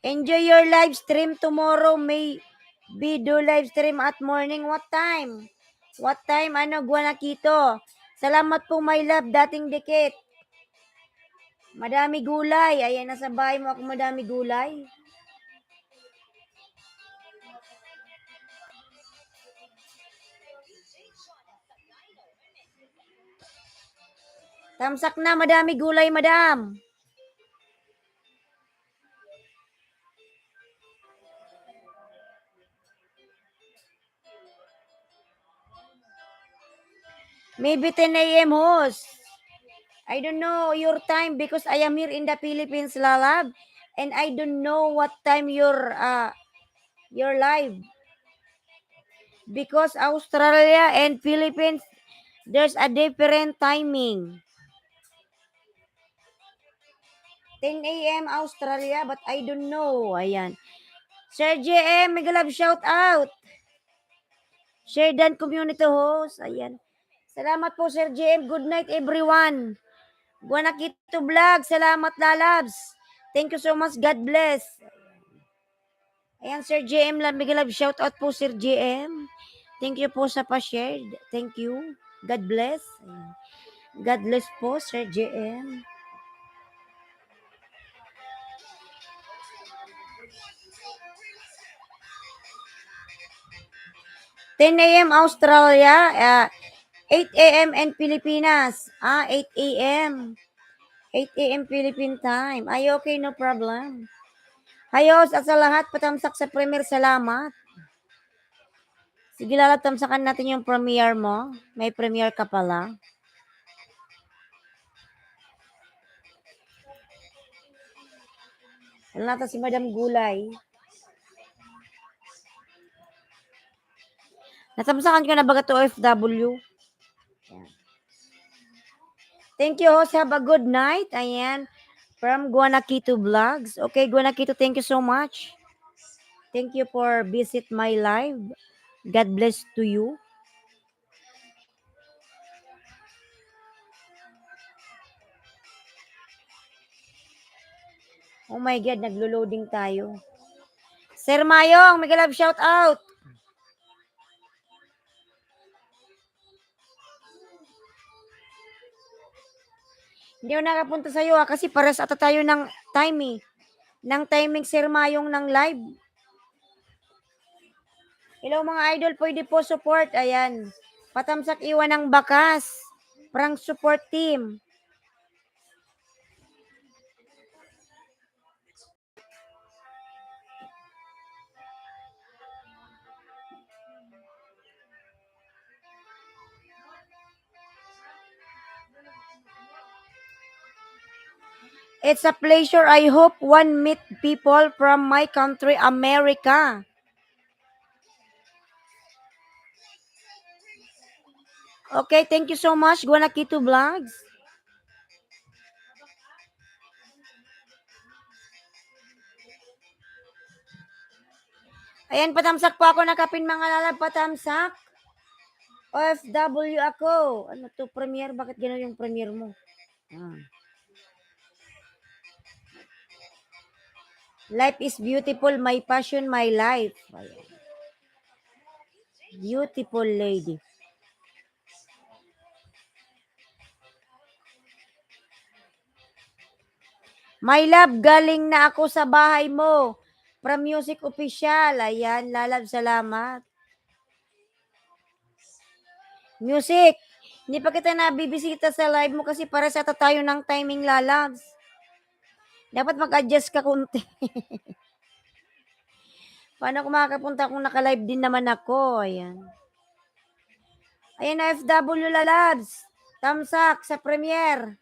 Enjoy your live stream tomorrow. May be do live stream at morning. What time? What time? Guanakito. Salamat po, My Love. Dating dikit. Madami Gulay. Ayan, nasa bahay mo ako, Madami Gulay. Tamsak na, madami gulay, madam. Maybe 10 a.m. host. I don't know your time because I am here in the Philippines, Lalab. And I don't know what time you're live. Because Australia and Philippines, there's a different timing. 10 a.m. Australia, but I don't know. Ayan. Sir JM, mega love shout out. Share Dan community host. Ayan. Salamat po, Sir JM. Good night, everyone. Guanakito Vlog. Salamat, lalabs. Thank you so much. God bless. Ayan, Sir JM. Mega love shout out po, Sir JM. Thank you po sa pa-share. Thank you. God bless. Ayan. God bless po, Sir JM. $10 a.m. Australia, 8 a.m. and Pilipinas. 8 a.m. 8 a.m. Philippine time. Ay, okay, no problem. Hayos at sa lahat, patamsak sa premiere, salamat. Sige, tamsakan natin yung premiere mo. May premiere ka pala. Wala natin si Madam Gulay. Natamsakan ko na baga to OFW. Thank you, host. Have a good night. Ayan. From Guanakito Vlogs. Okay, Guanakito, thank you so much. Thank you for visit my live. God bless to you. Oh my God, naglo-loading tayo. Sir Mayong, mega love shout out. Hindi ako nakapunta sa iyo kasi pares ata tayo ng time Ng timing Sir Mayong ng live. Hello mga idol, pwede po support. Ayan. Patamsak iwan ng bakas. Prank support team. It's a pleasure. I hope one meet people from my country, America. Okay, thank you so much, Guanakito Vlogs. Ayan, patamsak po ako nakapin mga lalab, patamsak. OFW ako. Ano to, premiere? Bakit gano'n yung premiere mo? Life is beautiful, my passion, my life. Ayan. Beautiful lady. My love, galing na ako sa bahay mo. From Music Official. Ayan, lalab, salamat. Music, hindi pa kita nabibisita sa live mo kasi para sa tayo ng timing, lalabs. Dapat mag-adjust ka kunti. Paano ako makakapunta kung naka-live din naman ako? Ayan. Ayan, FW lalabs. Tamsak sa premiere.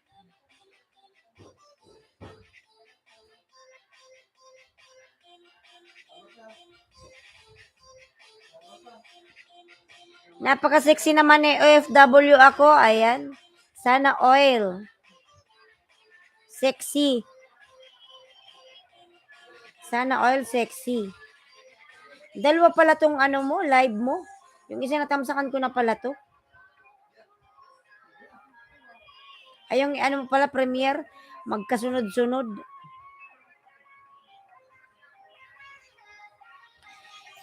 Napaka-sexy naman eh, OFW ako. Ayan. Sana oil. Sexy. Sana oil sexy. Dalawa pala tong ano mo, live mo. Yung isa natamsakan ko na pala to. Ay, yung ano mo pala, premiere. Magkasunod-sunod.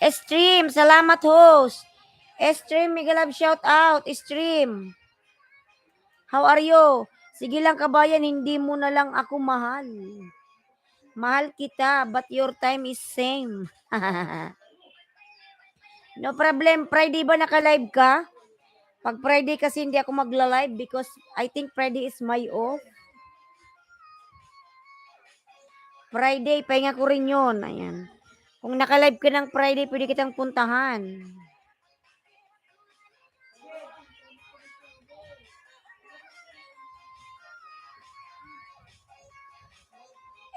Stream, salamat host. Stream, mega love shout out. Stream. How are you? Sige lang kabayan, hindi mo na lang ako mahal. Mahal kita, but your time is same. No problem. Friday ba naka-live ka? Pag Friday kasi hindi ako magla-live because I think Friday is my off. Friday, pahinga ko rin yun. Ayan. Kung naka-live ka ng Friday, pwede kitang puntahan.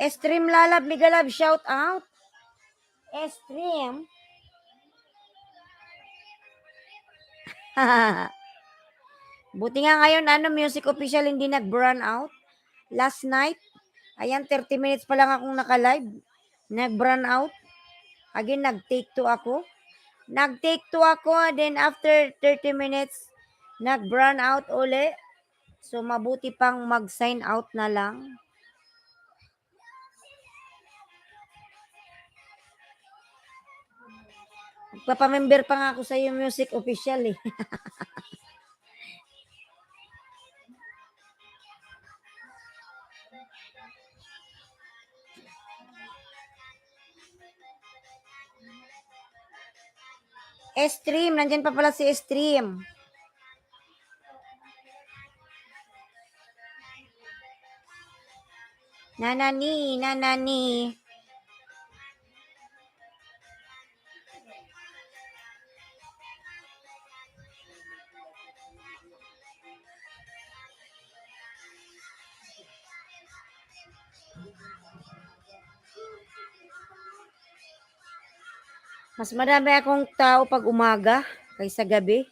Stream Lalab, Migalab, shout out. Stream. Buti nga ngayon, music official hindi nag-burn out. Last night, ayan, 30 minutes pa lang akong naka-live. Nag-burn out. Again, nag-take 2 ako. Nag-take 2 ako, then after 30 minutes, nag-burn out uli. So, mabuti pang mag-sign out na lang. Magpapamember pa nga ako sa iyo music official eh. Stream, nandyan pa pala si Stream. Nanani. Mas marami akong tao pag umaga kaysa gabi.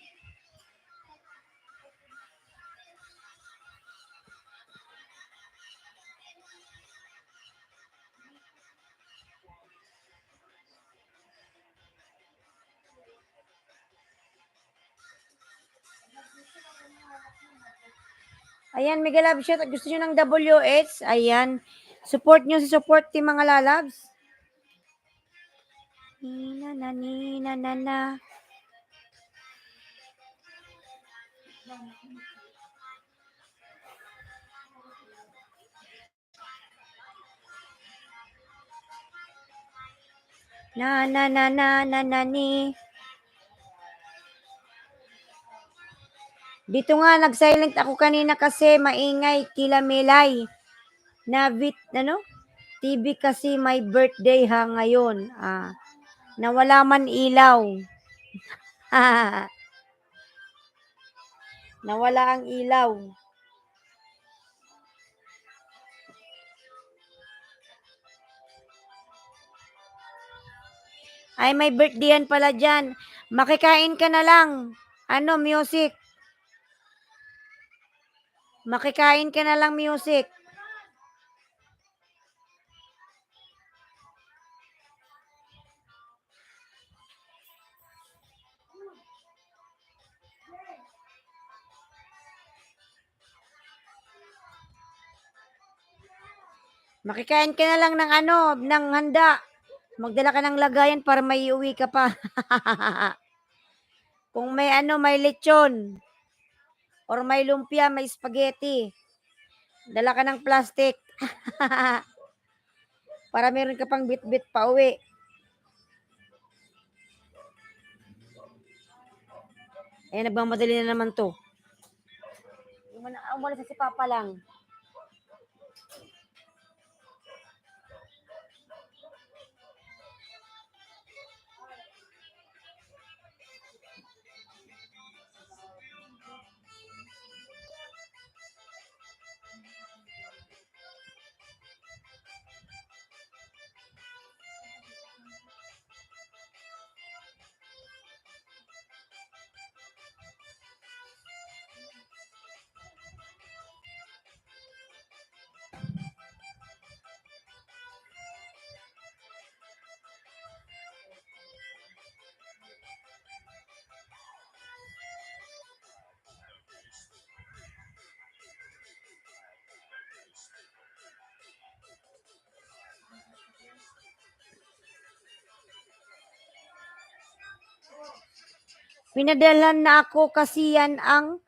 Ayan, Miguel Love Shot. Gusto nyo ng WH? Ayan. Support nyo si support team mga lalabs. Na. Ni. Dito nga, nag-silent ako kanina kasi maingay, kilamilay. TV kasi my birthday ha ngayon. Nawala man ilaw. Nawala ang ilaw. Ay, may birthday yan pala dyan. Makikain ka na lang. Music. Makikain ka na lang, music. Makikain ka na lang ng handa. Magdala ka ng lagayan para may iuwi ka pa. Kung may may lechon. Or may lumpia, may spaghetti. Dala ka ng plastic. Para meron ka pang bit-bit pa uwi. Nagmamadali na naman to. Umalis si Papa lang. Pinadalhan na ako kasi yan ang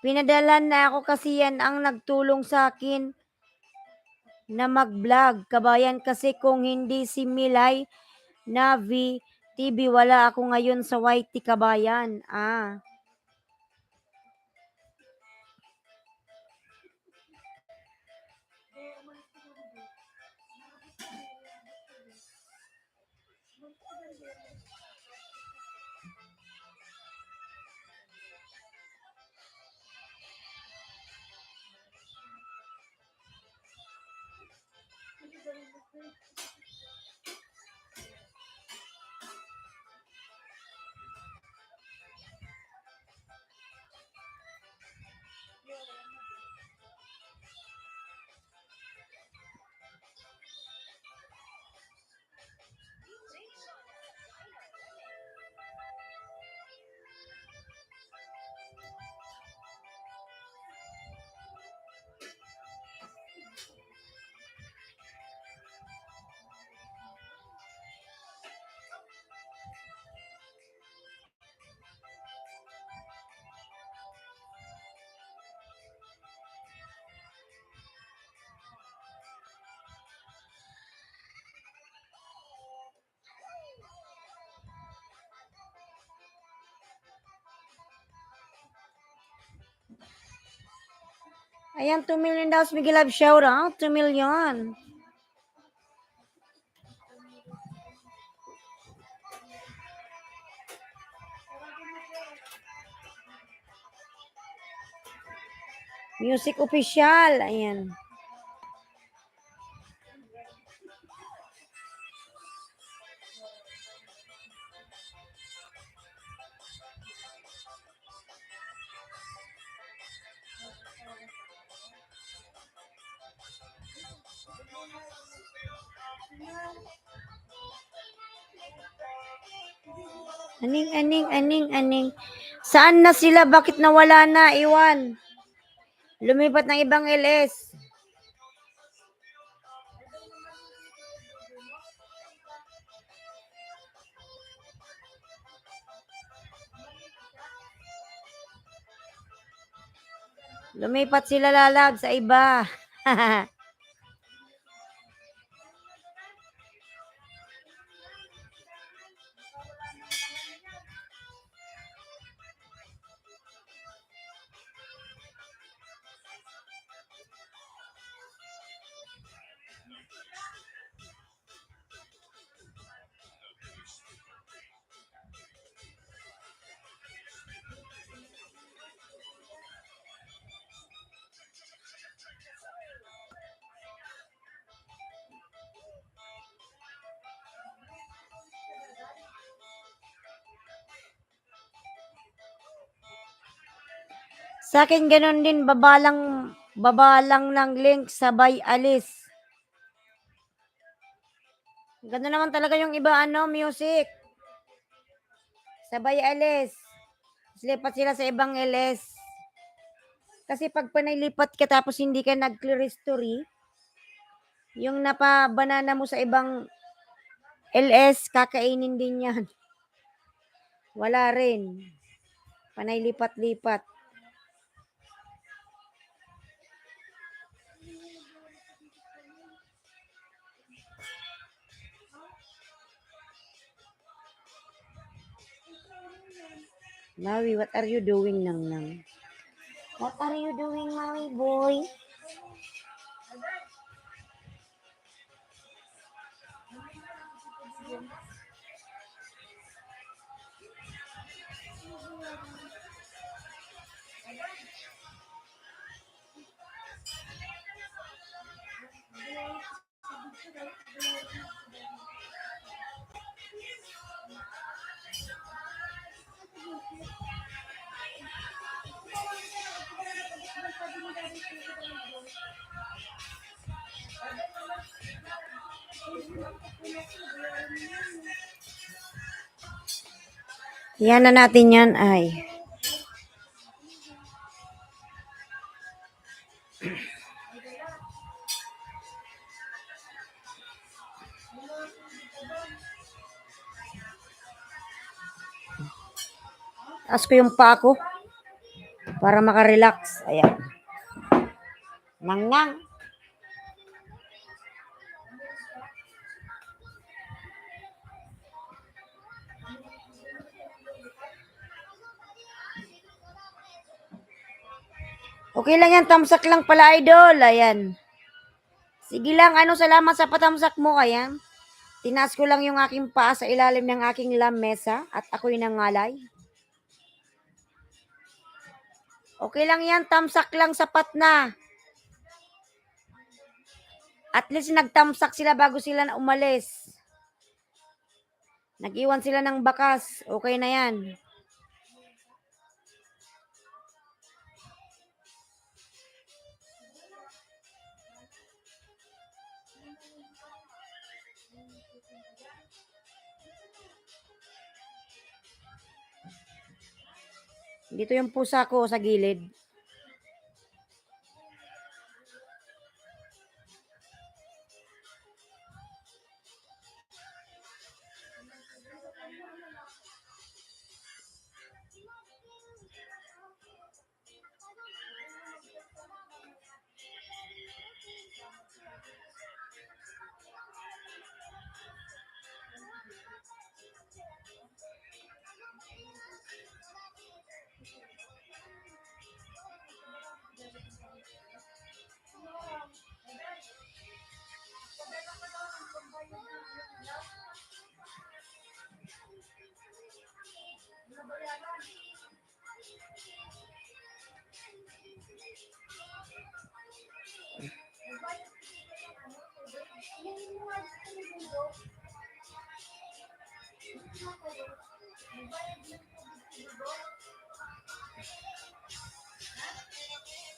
pinadalhan na ako kasi yan ang nagtulong sa akin na mag-vlog. Kabayan kasi kung hindi si Milay Navi TV, wala ako ngayon sa YT Kabayan. Ayan, 2 million daw. Miguel Love shout out. 2 million. Music official. Ayan. Aning. Saan na sila? Bakit nawala na? Iwan. Lumipat ng ibang LS. Lumipat sila lalab sa iba. Sa akin ganun din, babalang ng link, sabay alis. Ganun naman talaga yung iba, music. Sabay alis. Lipat sila sa ibang LS. Kasi pag panaylipat ka tapos hindi ka nag-clear history, yung napabanana mo sa ibang LS, kakainin din yan. Wala rin. Panay lipat-lipat. Maui, what are you doing, Nang? What are you doing, Maui boy? Yan na natin yan, ay. Taas ko yung paa ko para makarelax. Ayan. Nang. Okay lang yan, tamsak lang pala, idol. Ayan. Sige lang, salamat sa patamsak mo. Ayan. Tinaas ko lang yung aking paa sa ilalim ng aking lamesa at ako'y nangalay. Okay lang yan, tamsak lang, sapat na. At least nagtamsak sila bago sila na umalis. Nag-iwan sila ng bakas. Okay na yan. Dito yung pusa ko sa gilid.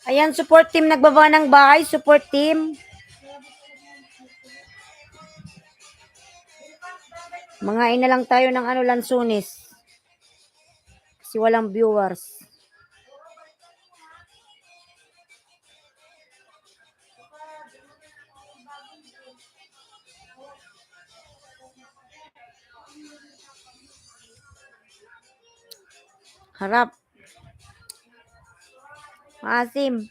Ayan, support team nagbaba ng bahay. Support team. Mga ina lang tayo ng lansunis. Kasi walang viewers. Harap. Maasim.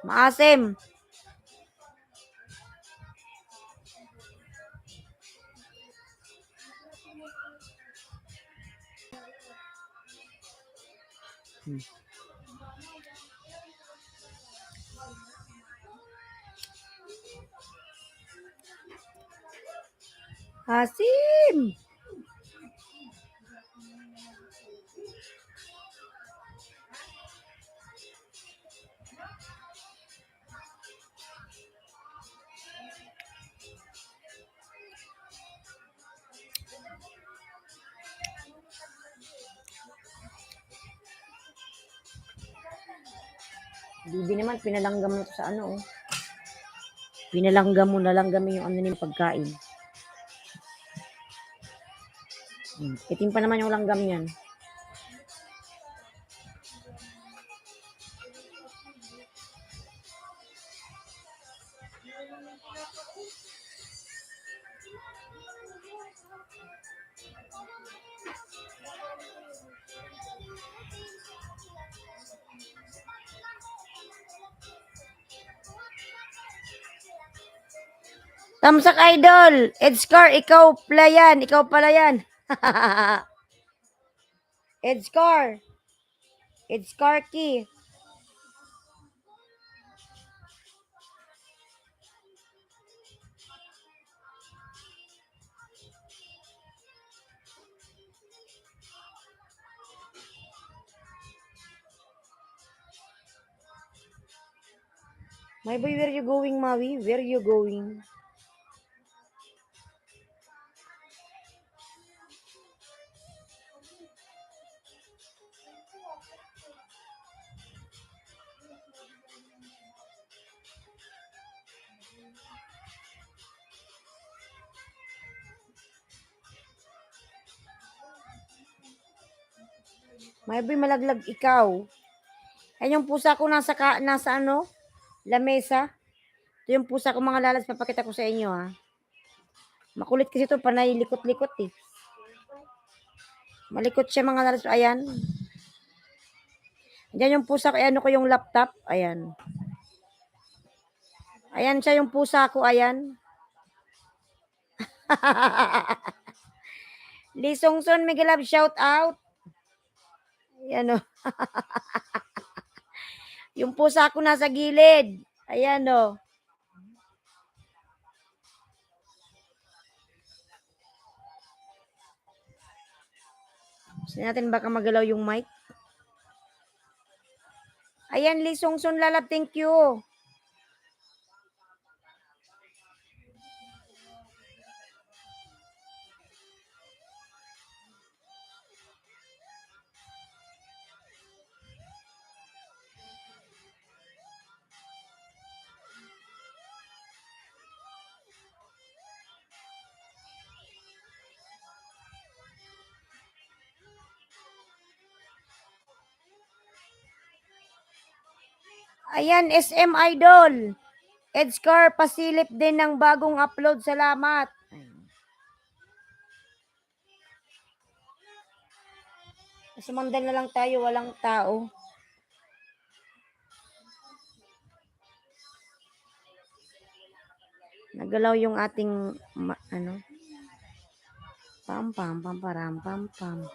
Maasim. Asim. Bibi naman, pinalanggam mo to sa oh. Pinalanggam mo, nalanggam yung yung pagkain. Itim pa naman yung langgam niyan. Tamsak idol. Edscar, ikaw pala yan. Ikaw pala yan. Edscar. Edscar key. My boy, where you going, Maui? Where you going? My boy, malaglag ikaw. Ayun yung pusa ko nasa lamesa. Ito yung pusa ko mga lalas, papakita ko sa inyo ha. Makulit kasi ito, panay likot-likot eh. Malikot siya mga lalas. Ayan. Ayan yung pusa ko, ko yung laptop. Ayan. Ayan siya yung pusa ko, ayan. Lee Songson, Miguel Love, shout out. Ayan o. Yung pusa ko nasa gilid. Ayan o. Gusto natin baka magalaw yung mic. Ayan, Lee Songson Lalab, thank you. Ayan, SM Idol. Edgar, pasilip din ng bagong upload. Salamat. Sumandal na lang tayo, walang tao. Nagalaw yung ating ano. Pam pam pam param pam pam.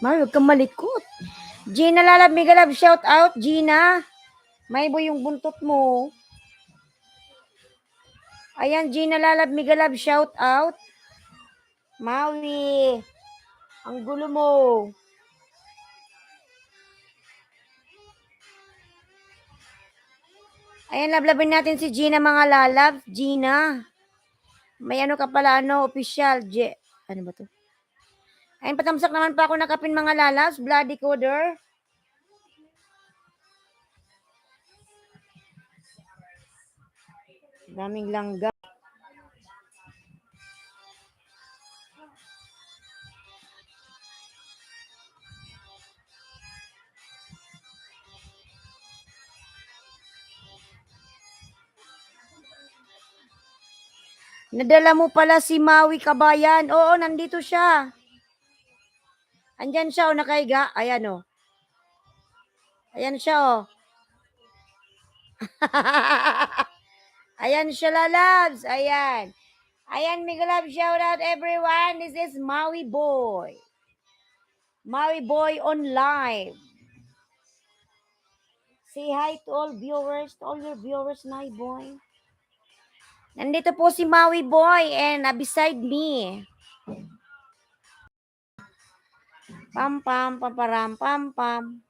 Mario, huwag kang malikot. Gina Lalab, mega love, shout out, Gina. May boy yung buntot mo. Ayan, Gina Lalab, mega love, shout out. Maui, ang gulo mo. Ayan, lablabin natin si Gina, mga lalab. Gina. May ano ka pala, ano, official. Ano ba to? Ayun, patamsak naman pa ako nakapin, mga lalas. Bloody coder. Daming langga. Nadala mo pala si Maui Kabayan. Oo, nandito siya. Andyan siya, o, nakahiga. Ayan, o. Ayan siya, o. Ayan siya, lalabs. Ayan. Ayan, mega love, shout out everyone. This is Maui Boy. Maui Boy on live. Say hi to all viewers, to all your viewers, Maui Boy. Nandito po si Maui Boy and beside me. Pam pam pam param pam pam.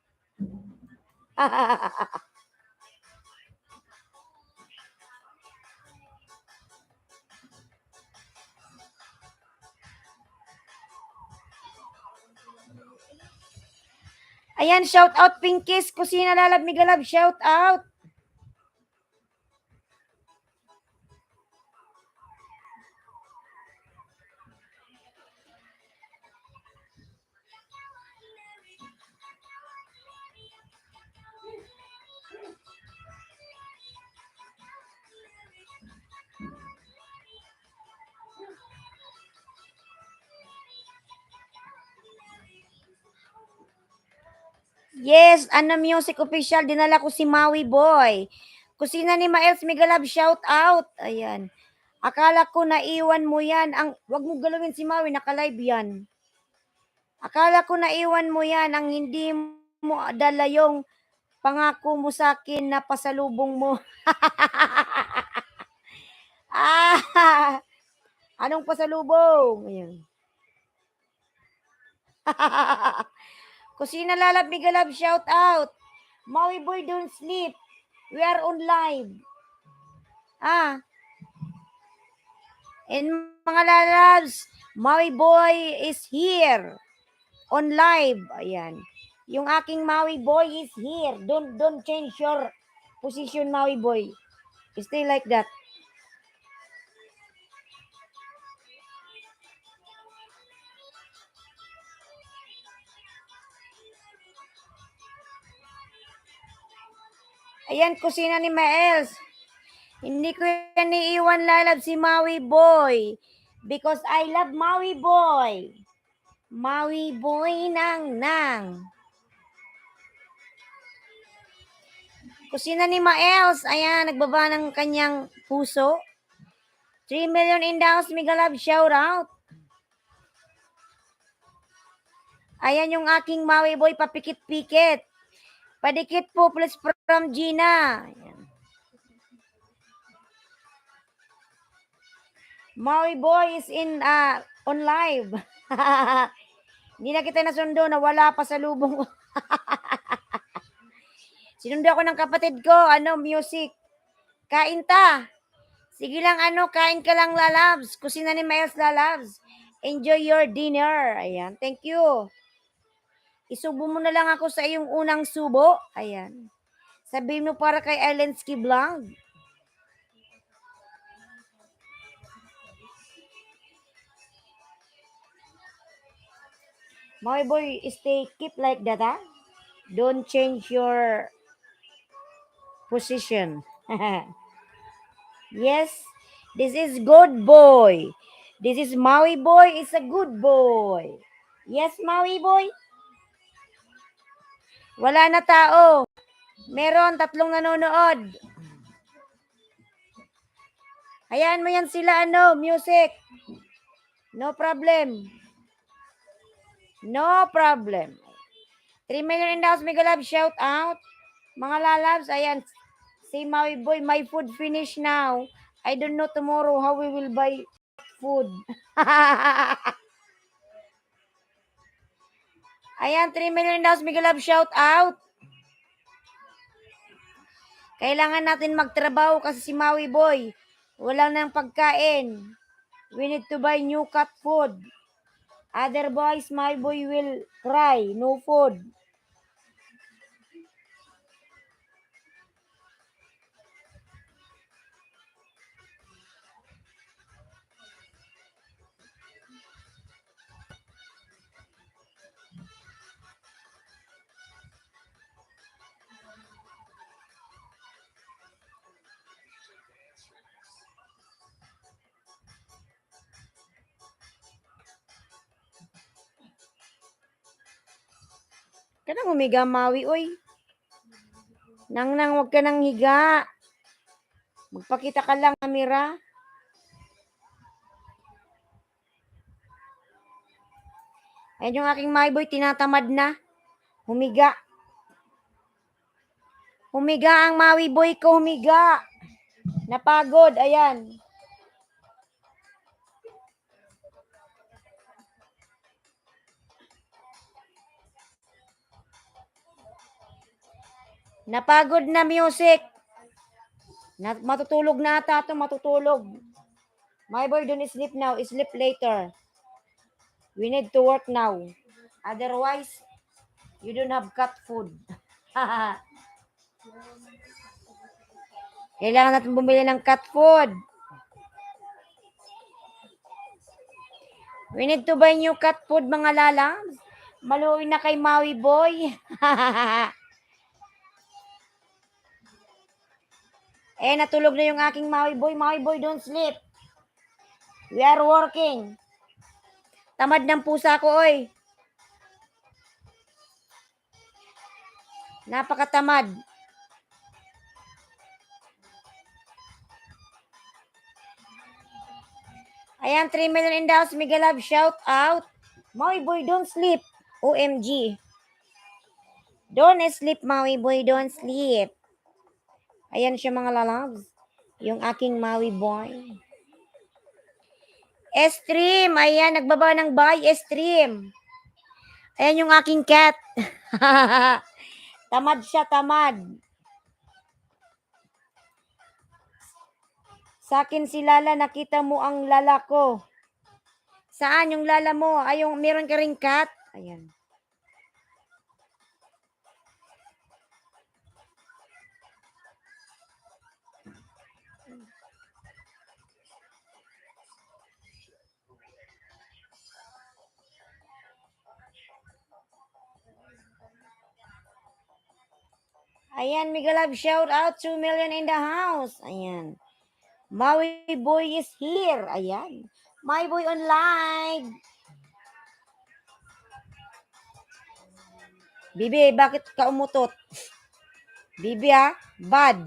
Ayan, shout out Pinkies, Kusina Lalab, Migalab, shout out. Yes, ano music official, dinala ko si Maui Boy. Kusina ni Maels, Migalab, shout out. Ayan. Akala ko naiwan mo yan. Wag mo galawin si Maui, naka-live yan. Akala ko naiwan mo yan, ang hindi mo dala yung pangako mo sa akin na pasalubong mo. Anong pasalubong? Ayan. Kusina Lalab, Migalab, shout out. Maui Boy, don't sleep. We are on live. And mga lalabs, Maui Boy is here. On live. Ayan. Yung aking Maui Boy is here. Don't change your position, Maui Boy. Stay like that. Ayan, kusina ni Maels. Hindi ko yan iiwan lalab si Maui Boy. Because I love Maui Boy. Maui Boy nang nang. Kusina ni Maels. Ayan, nagbaba ng kanyang puso. 3 million in the house, Mega Love, shout out. Ayan yung aking Maui Boy, papikit-pikit. Padikit po, please, from Gina. Ayan. Maui Boy is on live. Hindi na kita nasundo, nawala pa sa lubong ko. Sinundo ako ng kapatid ko, music. Kain ta. Sige lang, kain ka lang, lalabs. Kusina ni Miles, lalabs. Enjoy your dinner. Ayan, thank you. Isubo mo na lang ako sa iyong unang subo. Ayan. Sabihin mo para kay Elensky Vlog. My boy, keep like that, ha? Don't change your position. Yes, this is good boy. This is Maui Boy is a good boy. Yes, Maui Boy? Wala na tao. Meron 3 nanonood. Hayaan mo yan sila, music. No problem. No problem. 3 million in the house, Mega Love, shout out. Mga lalabs, ayan. Say, Maui Boy, my food finish now. I don't know tomorrow how we will buy food. Ayan, 3 million in the house, Mega Love, shout out. Kailangan natin magtrabaho kasi si Maui Boy, wala nang pagkain. We need to buy new cat food. Otherwise, Maui Boy will cry, no food. Kanang humiga, Maui, oy. Nang wag ka nang higa. Magpakita ka lang, kamera. Ayan yung aking Maui Boy, tinatamad na. Humiga. Humiga ang Maui Boy ko, humiga. Napagod, ayan. Napagod na music. Matutulog na ata ito, matutulog. My boy, don't sleep now. Sleep later. We need to work now. Otherwise, you don't have cat food. Kailangan natin bumili ng cat food. We need to buy new cat food, mga lalams. Maluwi na kay Maui Boy. Natulog na yung aking Maui Boy. Maui Boy, don't sleep. We are working. Tamad ng pusa ko, oy. Napakatamad. Ayan, 3 million in the house. Mega Love, shout out. Maui Boy, don't sleep. OMG. Don't sleep, Maui Boy. Don't sleep. Ayan siya, mga lalabs. Yung aking Maui Boy. Stream. Ayan, nagbaba ng buy. Stream. Ayan yung aking cat. Tamad siya, tamad. Sa akin si Lala, nakita mo ang lala ko. Saan yung lala mo? Ay, yung meron ka ring cat? Ayan. Ayan, Mega Love, shout out 2 million in the house. Ayan. Maui Boy is here. Ayan. My boy on live. Bibi, bakit ka umutot? Bibi ha? Bad.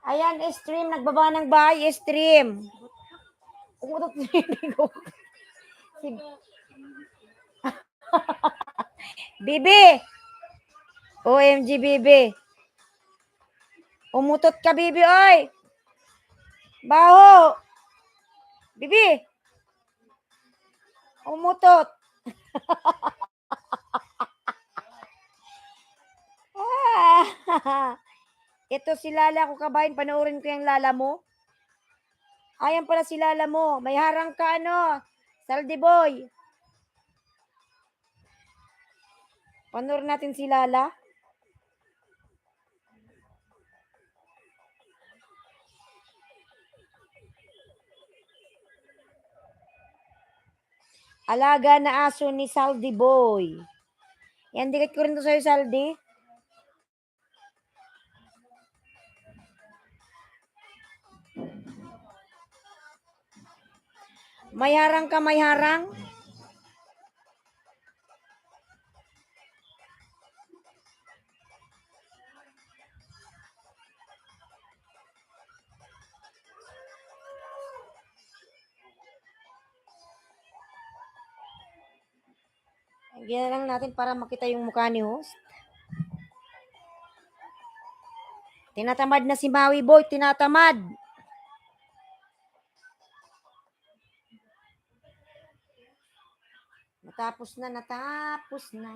Ayan, stream. Nagbaba ng bahay, stream. Umutot ko. Si... Bibi! OMG, Bibi. Umutot ka, Bibi, oy! Baho! Bibi! Umutot! Ito si Lala ko, kabahin. Panoorin ko yung Lala mo. Ayan pala si Lala mo. May harang ka, ano? Saldi boy. Panoorin natin si Lala. Alaga na aso ni Saldi boy. Yan, dikit ko rin to sa'yo, Saldi. May harang ka, may harang. Lagyan lang natin para makita yung mukha ni host. Tinatamad na si Maui boy, tinatamad. Natapos na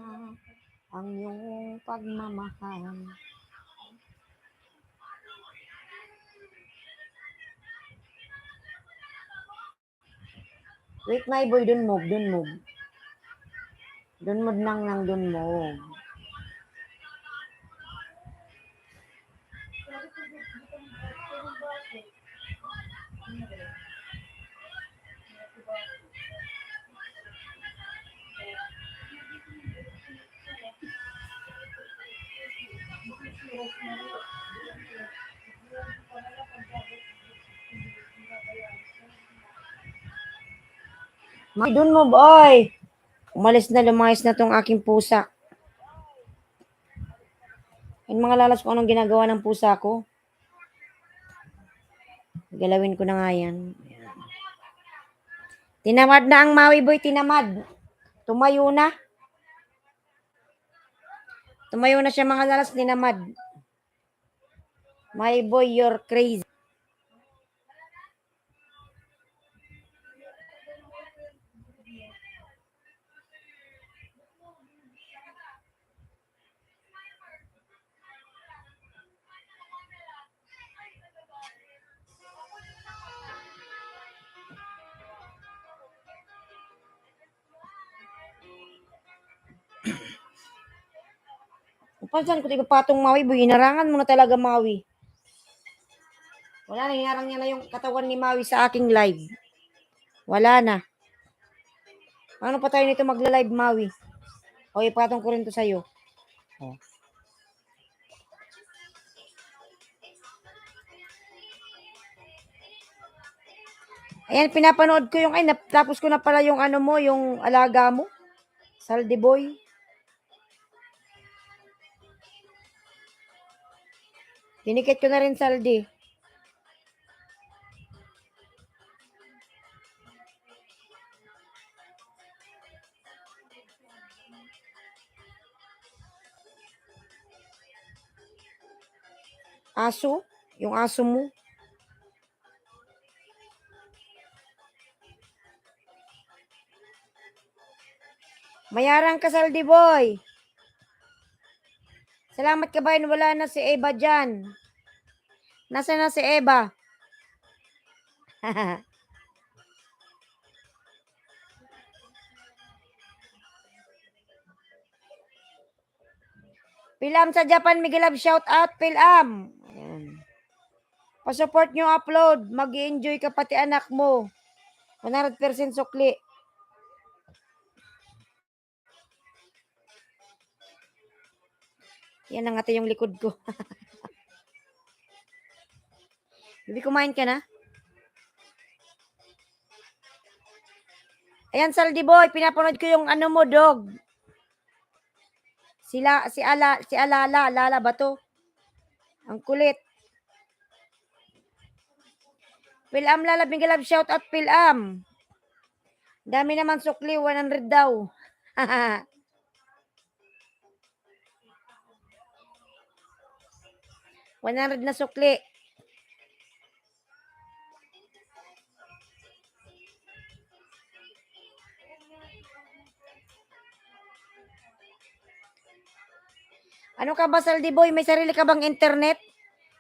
ang iyong pagmamahal. Wait, my boy, dun move. Dun move nang dun move. Dun move, oy! Umalis na, lumayas na tong aking pusa. Yung mga lalas kung anong ginagawa ng pusa ko. Galawin ko na nga yan. Tinamad na ang Maui boy, tinamad. Tumayo na. Tumayo na siya mga lalas, tinamad. My boy, you're crazy. Pansan ko tiga patong Maui boy, inarangan mo na talaga Maui. Wala na, hinarang niya na yung katawan ni Maui sa aking live. Wala na. Ano pa tayo nito magla-live, Maui? O, ipatong ko rin to sa'yo. O. Ayan, pinapanood ko yung, tapos ko na pala yung ano mo, yung alaga mo. Saldi boy. Tinikit ko na rin, Saldi. Aso? Yung aso mo? Mayarang ka, Saldi boy. Salamat ka ba? Wala na si Eva dyan. Nasaan na si Eva? Pilam sa Japan, Miguel Love, shout out, Pilam. Ayan. Pa-support nyo upload. Mag-enjoy ka pati anak mo. 100% sukli. Yan ang ate yung likod ko. Bibi, kumain ka na? Ayan, Saldi Boy, pinapanood ko yung ano mo, dog. Si Alala ba to? Ang kulit. Pilam Lala, Bingalab, shout out Pilam. Dami naman sukli, 100 daw. 100 na sukli. Ano ka ba, Saldi Boy? May sarili ka bang internet?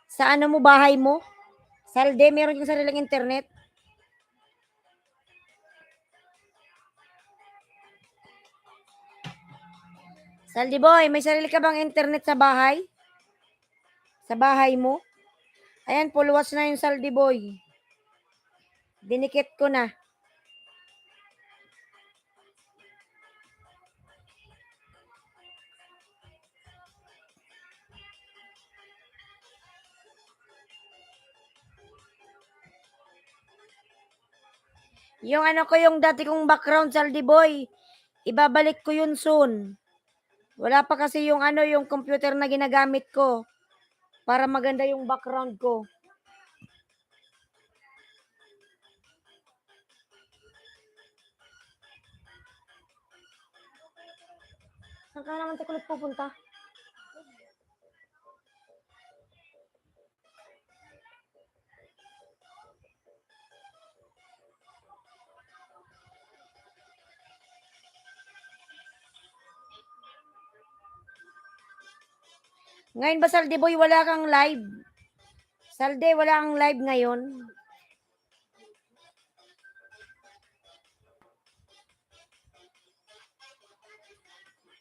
Sa ano mo, bahay mo? Salde, meron kang sariling internet? Saldi Boy, may sarili ka bang internet sa bahay? Sa bahay mo? Ayan, full watch na yung Saldi Boy. Dinikit ko na. Yung ano ko, yung dati kong background, Saldi Boy, ibabalik ko yun soon. Wala pa kasi yung ano, yung computer na ginagamit ko para maganda yung background ko. Saan ka naman kulit pupunta? Ngayon ba, Saldi Boy, wala kang live? Salde, wala kang live ngayon?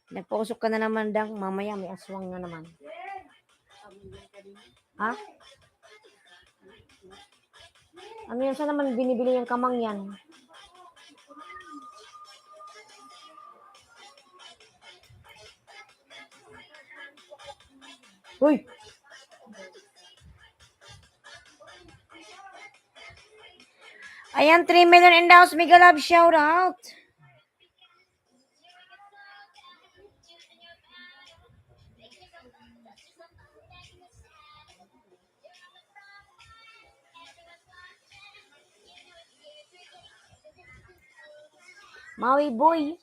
Nagpausok ka na naman, Dang. Mamaya may aswang na naman. Ha? Ano yan? Saan naman binibili yung kamang yan? Uy! Ayan, 3 million in the house. Mega love shout out. Maui boy,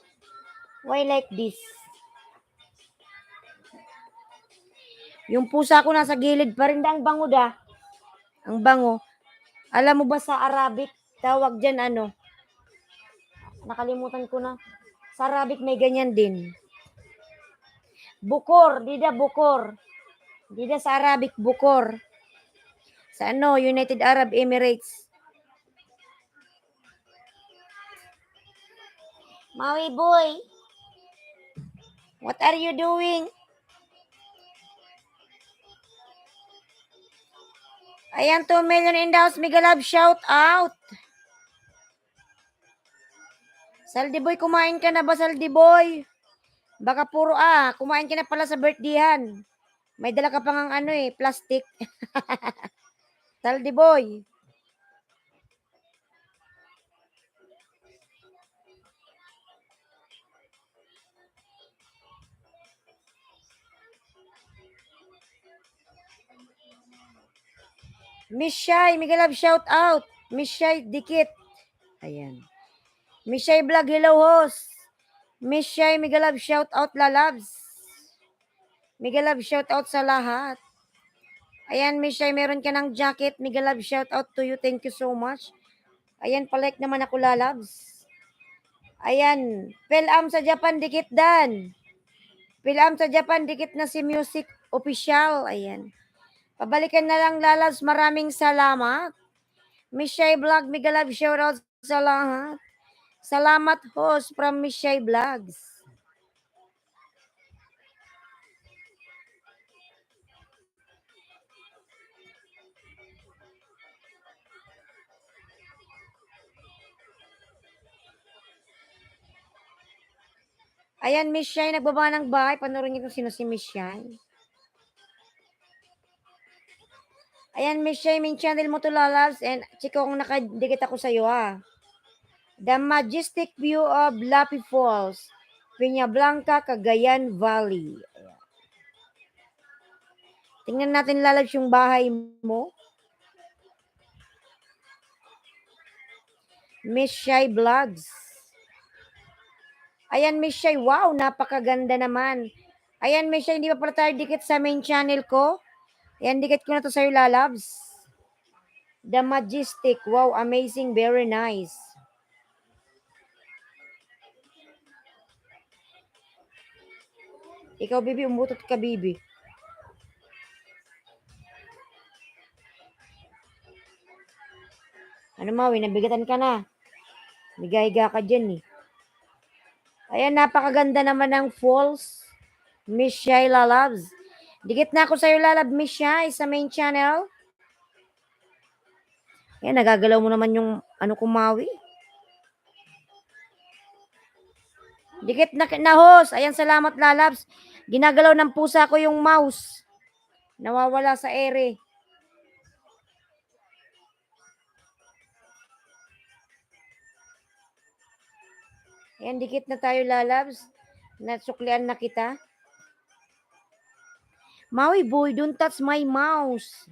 why like this? Yung pusa ko nasa gilid pa rin, ang bango da. Ang bango. Alam mo ba sa Arabic, tawag dyan ano? Nakalimutan ko na. Sa Arabic may ganyan din. Bukor, dida bukor. Dida sa Arabic, bukor. Sa ano, United Arab Emirates. Maui boy, what are you doing? Ayan, 2 million in the house. Mega love shout out. Saldi boy, kumain ka na ba, Saldi boy? Baka puro kumain ka na pala sa birthdayhan. May dala ka pang ano plastic. Saldi boy. Miss Shai, Mega love shout out. Miss Shai, dikit. Ayan. Miss Shai vlog, hello host. Miss Shai, Mega love shout out, lalabs. Mega love shout out sa lahat. Ayan, Miss Shai, meron ka ng jacket. Mega love shout out to you. Thank you so much. Ayan, palike naman ako, lalabs. Ayan, Pilam sa Japan, dikit dan. Pilam sa Japan, dikit na si Music Official. Ayan. Pabalikan na lang, lalabs. Maraming salamat. Miss Shai Vlog, mega love shoutout sa lahat. Salamat host from Miss Shai Vlogs. Ayan, Miss Shai, nagbaba ng bahay. Panoorin niyo kung sino si Miss Shai. Ayan, Miss Shay, main channel mo to, lalabs. And chika kung nakadikit ako sa'yo, ha. The majestic view of Lapi Falls, Peña Blanca, Cagayan Valley. Ayan. Tingnan natin, lalabs, yung bahay mo. Miss Shay Vlogs. Ayan, Miss Shay. Wow, napakaganda naman. Ayan, Miss Shay, hindi pa pala tayo dikit sa main channel ko. Ayan, dikit ko na to sa'yo, lalabs. The majestic. Wow, amazing. Very nice. Ikaw, Bibi, umutot ka, Bibi. Ano, Maui, nabigatan ka na. Higa-higa ka dyan, eh. Ayan, napakaganda naman ng falls. Miss Shay, lalabs. Dikit na ako sa'yo, lalab, Miss Shay, sa main channel. Ayan, nagagalaw mo naman yung ano ko, Maui. Dikit na host. Ayan, salamat, lalabs. Ginagalaw ng pusa ko yung mouse. Nawawala sa ere. Ayan, dikit na tayo, lalabs. Nasuklian na kita. Maui boy, don't touch my mouse.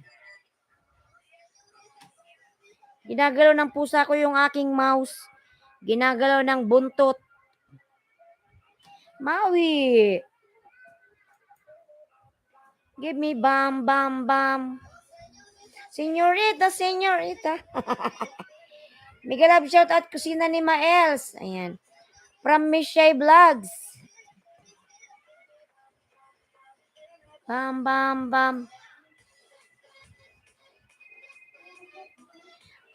Ginagalaw ng pusa ko yung aking mouse. Ginagalaw ng buntot. Maui. Give me bam, bam, bam. Senyorita, senyorita. Mega love shout out kusina ni Maels. Ayan. From Miss Shay Vlogs. Bam, bam, bam.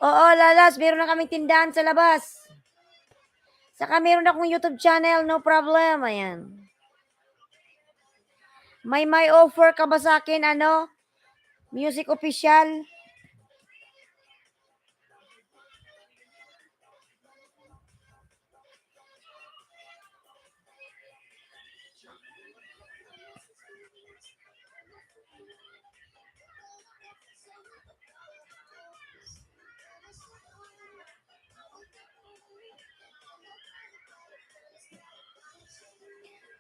Oo, lalas. Meron na kaming tindahan sa labas. Saka meron akong YouTube channel. No problem. Ayan. May offer ka ba sa akin, ano? Music official?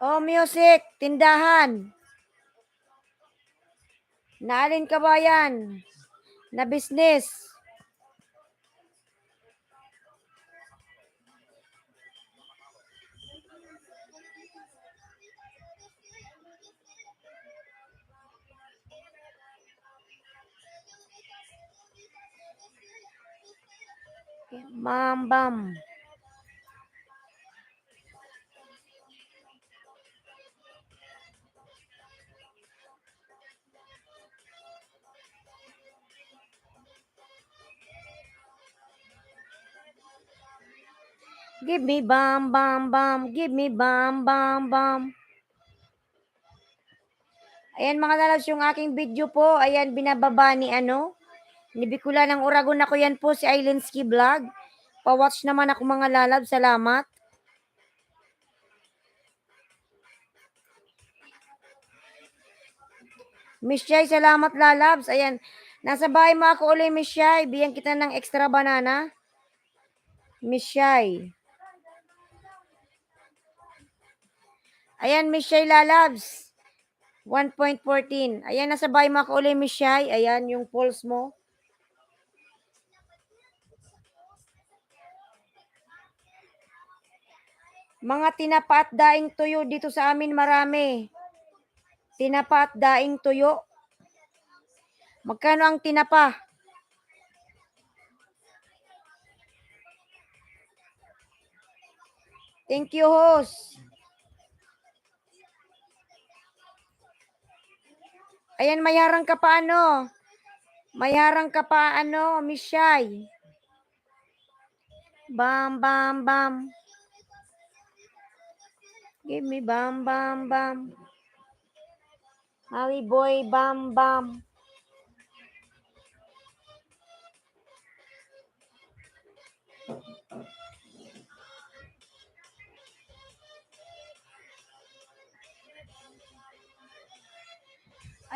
Oh, music. Tindahan. Naalin ka ba yan? Na business. Bam, bam. Give me bam, bam, bam. Give me bam, bam, bam. Ayan mga lalabs, yung aking video po, ayan binababa ni ano, ni Bicula ng Uragon ako, yan po si Ailenski Vlog. Pa-watch naman ako mga lalabs, salamat. Miss Shay, salamat lalabs. Ayan, nasa bahay mo ako uli, Miss Shay. Bigyan kita ng extra banana. Miss Shay. Ayan, Miss Shay lalabs. 1.14. Ayan, nasa bahay mo ako uli, Miss Shay. Ayan, yung pulse mo. Mga tinapa at daing tuyo dito sa amin marami. Tinapa at daing tuyo. Magkano ang tinapa? Thank you, host. Ayan, may harang ka pa ano? May harang ka pa ano, Miss Shay? Bam, bam, bam. Give me bam, bam, bam. Maui boy, bam, bam.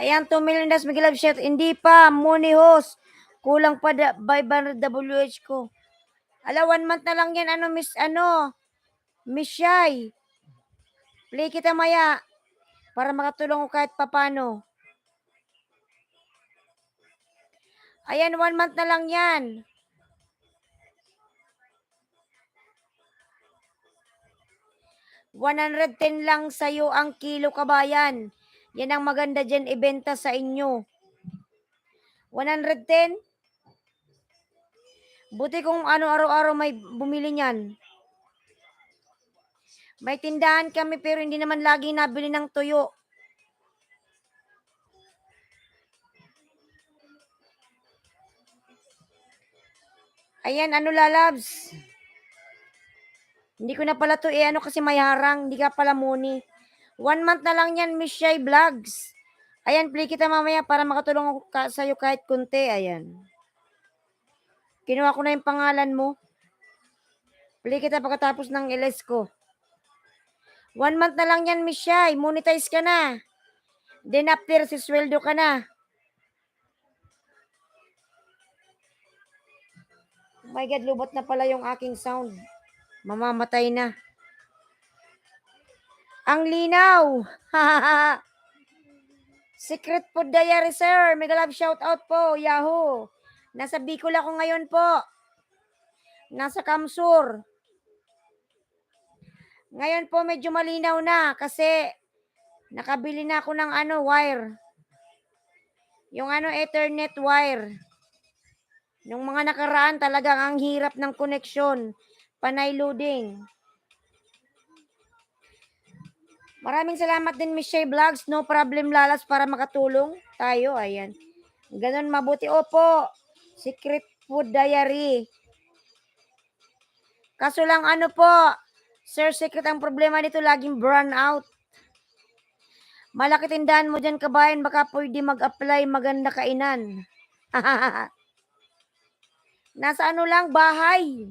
Ayan, 2 million das Miguel Love Shot. Hindi pa, money host. Kulang pa 500 WH ko. 1 month na lang yan, Miss Shai. Play kita maya para makatulong ko kahit papano. Ayan, 1 month na lang yan. $110 lang sa'yo ang kilo, kabayan. Yan ang maganda dyan ibenta sa inyo. 110? Buti kung araw-araw may bumili niyan. May tindahan kami pero hindi naman lagi nabili ng tuyo. Ayan, lalabs. Hindi ko na pala to kasi may harang. Hindi ka pala muni. 1 month na lang yan, Miss Shai Vlogs. Ayan, play kita mamaya para makatulong ako sa'yo kahit kunti. Ayan. Kinuha ko na yung pangalan mo. Play kita pagkatapos ng LS ko. 1 month na lang yan, Miss Shai. Monetize ka na. Then after, sisweldo ka na. Oh my God, lubot na pala yung aking sound. Mamamatay na. Ang linaw. Secret Food Diary, sir. Mega love shout out po. Yahoo. Nasa Bicol ako ngayon po. Nasa Kamsur. Ngayon po medyo malinaw na kasi nakabili na ako ng wire. Yung Ethernet wire. Nung mga nakaraan talagang ang hirap ng koneksyon. Panay loading. Maraming salamat din, Miss Shai Vlogs. No problem, lalas, para makatulong tayo. Ayan. Ganon mabuti. Opo. Secret Food Diary. Kaso lang po, Sir Secret, ang problema dito laging burn out. Malaki tindahan mo dyan, kabayan. Baka pwede mag-apply, maganda kainan. Nasa lang, bahay.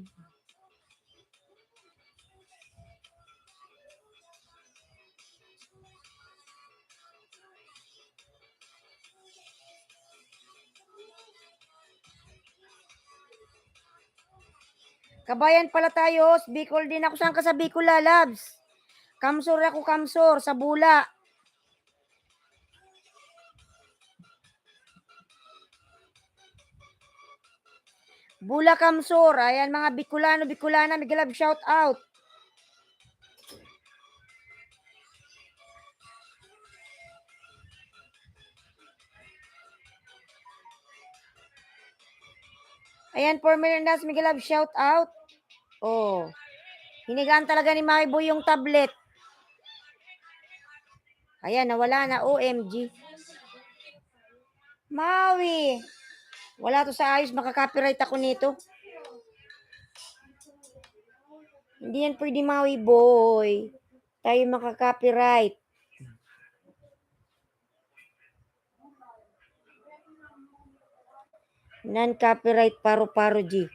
Kabayan pala tayo. Bicol din ako. Saan ka sa Bicol, lalabs? Kamsur ako, Kamsur. Sa Bula. Bula, Kamsur. Ayan, mga Bicolano, Bicolana. Mega love shout out. Ayan, 4 million das. Mega love shout out. Oh. Hinigaan talaga ni Maki Boy yung tablet. Ayan, nawala na. OMG. Maui. Wala to sa ayos. Makaka-copyright ako nito. Hindi yan pwede, Maui Boy. Tayo makaka-copyright. Non-copyright paru-paro G.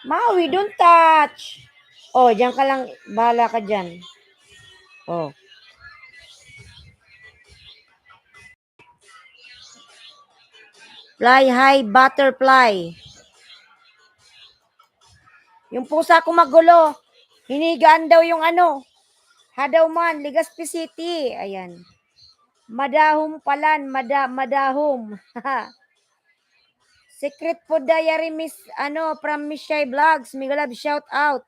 Maui, don't touch. Oh, diyan ka lang. Bahala ka dyan. Oh. Fly high butterfly. Yung pusa ko magulo. Hinigaan daw yung Hadaw man, Legazpi City. Ayan. Madahom palan, madahom. Secret Food Diary, Miss, from Miss Shai Vlogs. Mega love shout out.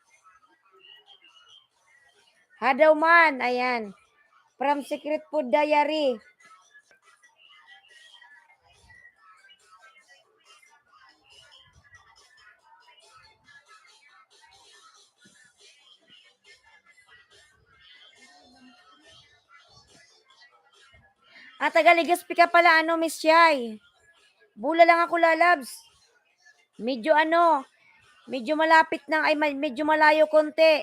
Hadaw man, ayan. From Secret Food Diary. Taga Legazpi ka pala, Miss Shai. Bula lang ako, lalabs. Medyo medyo malapit ng, medyo malayo konti.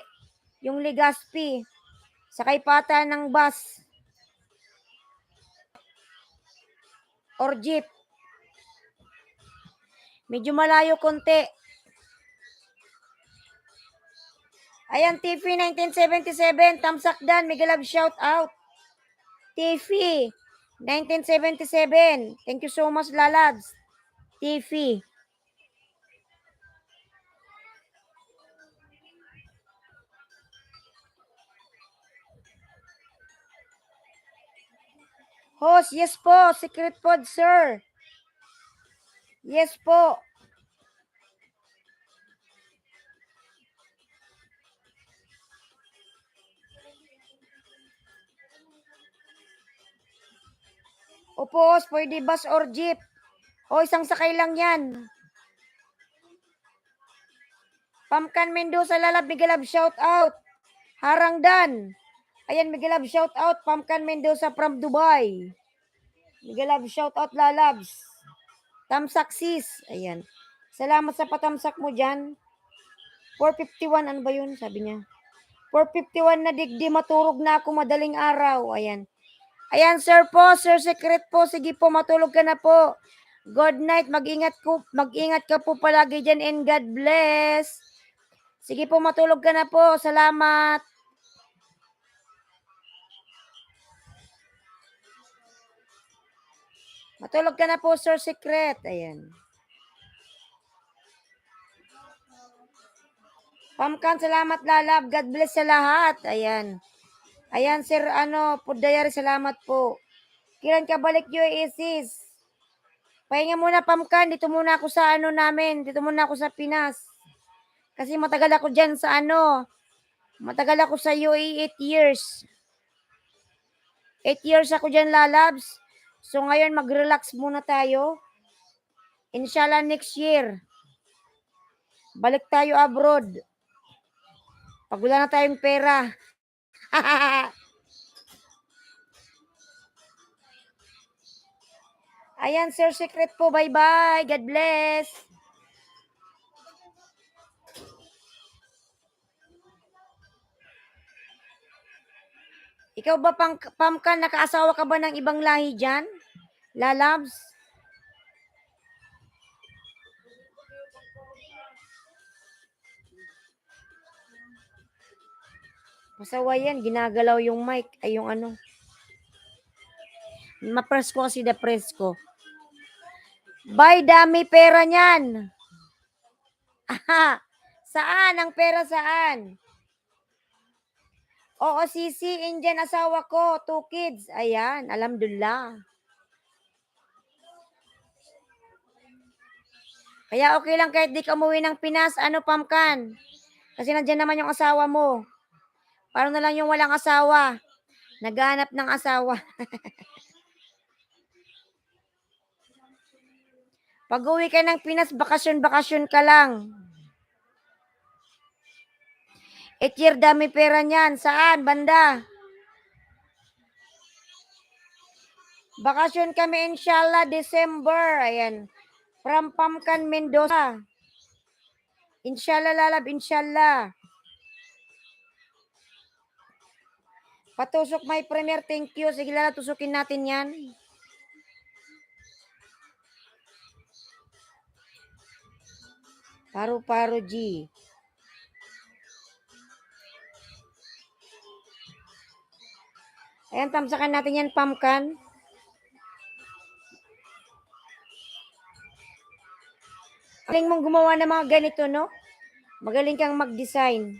Yung Legazpi. Sakay pata ng bus. Or jeep. Medyo malayo konti. Ayan, Tiffy 1977, Tamsakdan, mega love shout out. Tiffy 1977, thank you so much, lalabs. Tiffy. Host, yes po, secret pod, sir. Yes po. Opo, host, pwede bus or jeep. O, isang sakay lang yan. Pamkan Mendoza, lalab, mega love shout out. Harangdan. Ayan, mega love shout out. Pamkan Mendoza from Dubai. Mega love shout out, lalabs. Tamsaksis. Ayan. Salamat sa patamsak mo dyan. 451, ano ba yun? Sabi niya. 451 na digdi, maturog na ako madaling araw. Ayan. Ayan, sir po, sir secret po. Sige po, matulog ka na po. Good night. Mag-ingat ka po palagi dyan and God bless. Sige po, matulog ka na po. Salamat. Matulog ka na po, sir secret. Ayan. Pamkan, salamat lalab. God bless sa lahat. Ayan. Ayan, sir, Pudayari, salamat po. Kiran ka balik, UASIS. Pahinga muna, Pamkan. Dito muna ako sa namin. Dito muna ako sa Pinas. Kasi matagal ako dyan sa Matagal ako sa UAE 8 years. 8 years ako dyan, lalabs. So, ngayon, mag-relax muna tayo. Inshallah, next year. Balik tayo abroad. Pag wala na tayong pera. Ayan, sir secret po. Bye-bye. God bless. Ikaw ba, Pamkan, nakaasawa ka ba ng ibang lahi dyan? Lalabs? Masawa yan. Ginagalaw yung mic. Ay, yung Ma-press ko kasi press ko. Bay, dami pera niyan. Saan? Ang pera saan? Oo, Sisi, Indian asawa ko. 2 kids. Ayan, alhamdulillah. Kaya okay lang kahit di ka umuwi ng Pinas. Pamkan? Kasi nandiyan naman yung asawa mo. Parang na lang yung walang asawa. Naghanap ng asawa. Pag uwi ka ng Pinas, bakasyon-bakasyon ka lang. 8 year, dami pera niyan. Saan? Banda? Bakasyon kami inshallah December. Ayan. From Pamkan, Mendoza. Inshallah, lalab, inshallah. Patusok my premier, thank you. Sige, lalab, tusukin natin yan. Paru-paro G. Ayan, tamsakan natin yan, Pamkan. Magaling mong gumawa ng mga ganito, no? Magaling kang mag-design.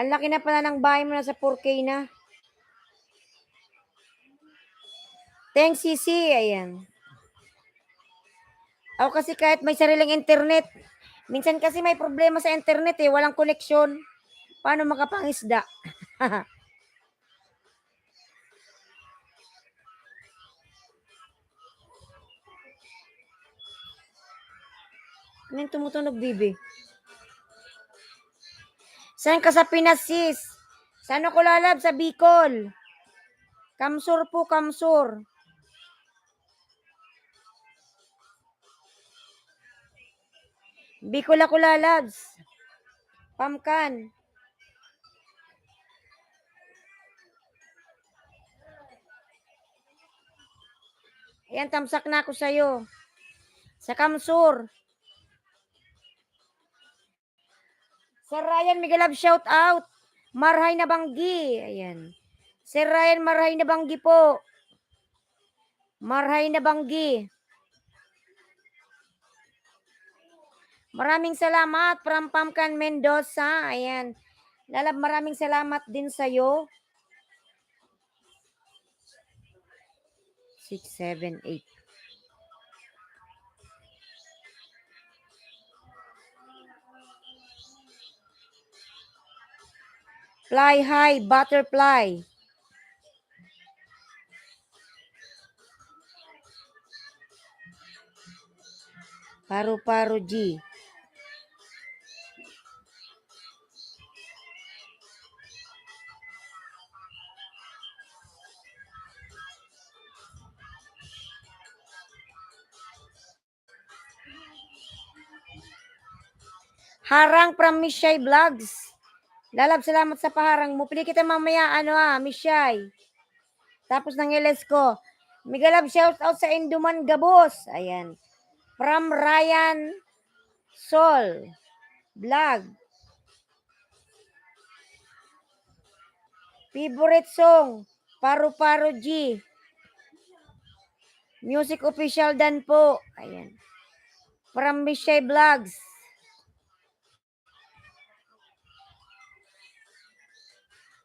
Ang laki na pala ng bahay mo, nasa 4K na. Thanks, Sisi. Ayan. Ako kasi kahit may sariling internet, minsan kasi may problema sa internet walang koneksyon. Paano makapangisda? Ano yung tumutunog, bibi? Saan ka sa Pinas, sis? Saan ako lalab? Sa Bicol. Kamsur po, Kamsur. Bicol ako lalabs. Pamkan. Ayan, tamsak na ako sa'yo. Sa Kamsur. Sir Ryan Migalab, shout out. Marhay na Banggi. Ayan. Sir Ryan Marhay na Banggi po. Marhay na Banggi. Maraming salamat from Pamkan Mendoza. Ayan. Lalab, maraming salamat din sa'yo. 6, 7, 8. Fly high, butterfly. Paru-paro G. Harang from Miss Shai Vlogs. Lalab, salamat sa paharang mo. Pili kita mamaya, Miss Shai. Tapos ng LS ko. Migalab, shout out sa Induman Gabos. Ayan. From Ryan Sol Vlog. Favorite song, Paru-Paro G. Music official dan po. Ayan. From Miss Shai Vlogs.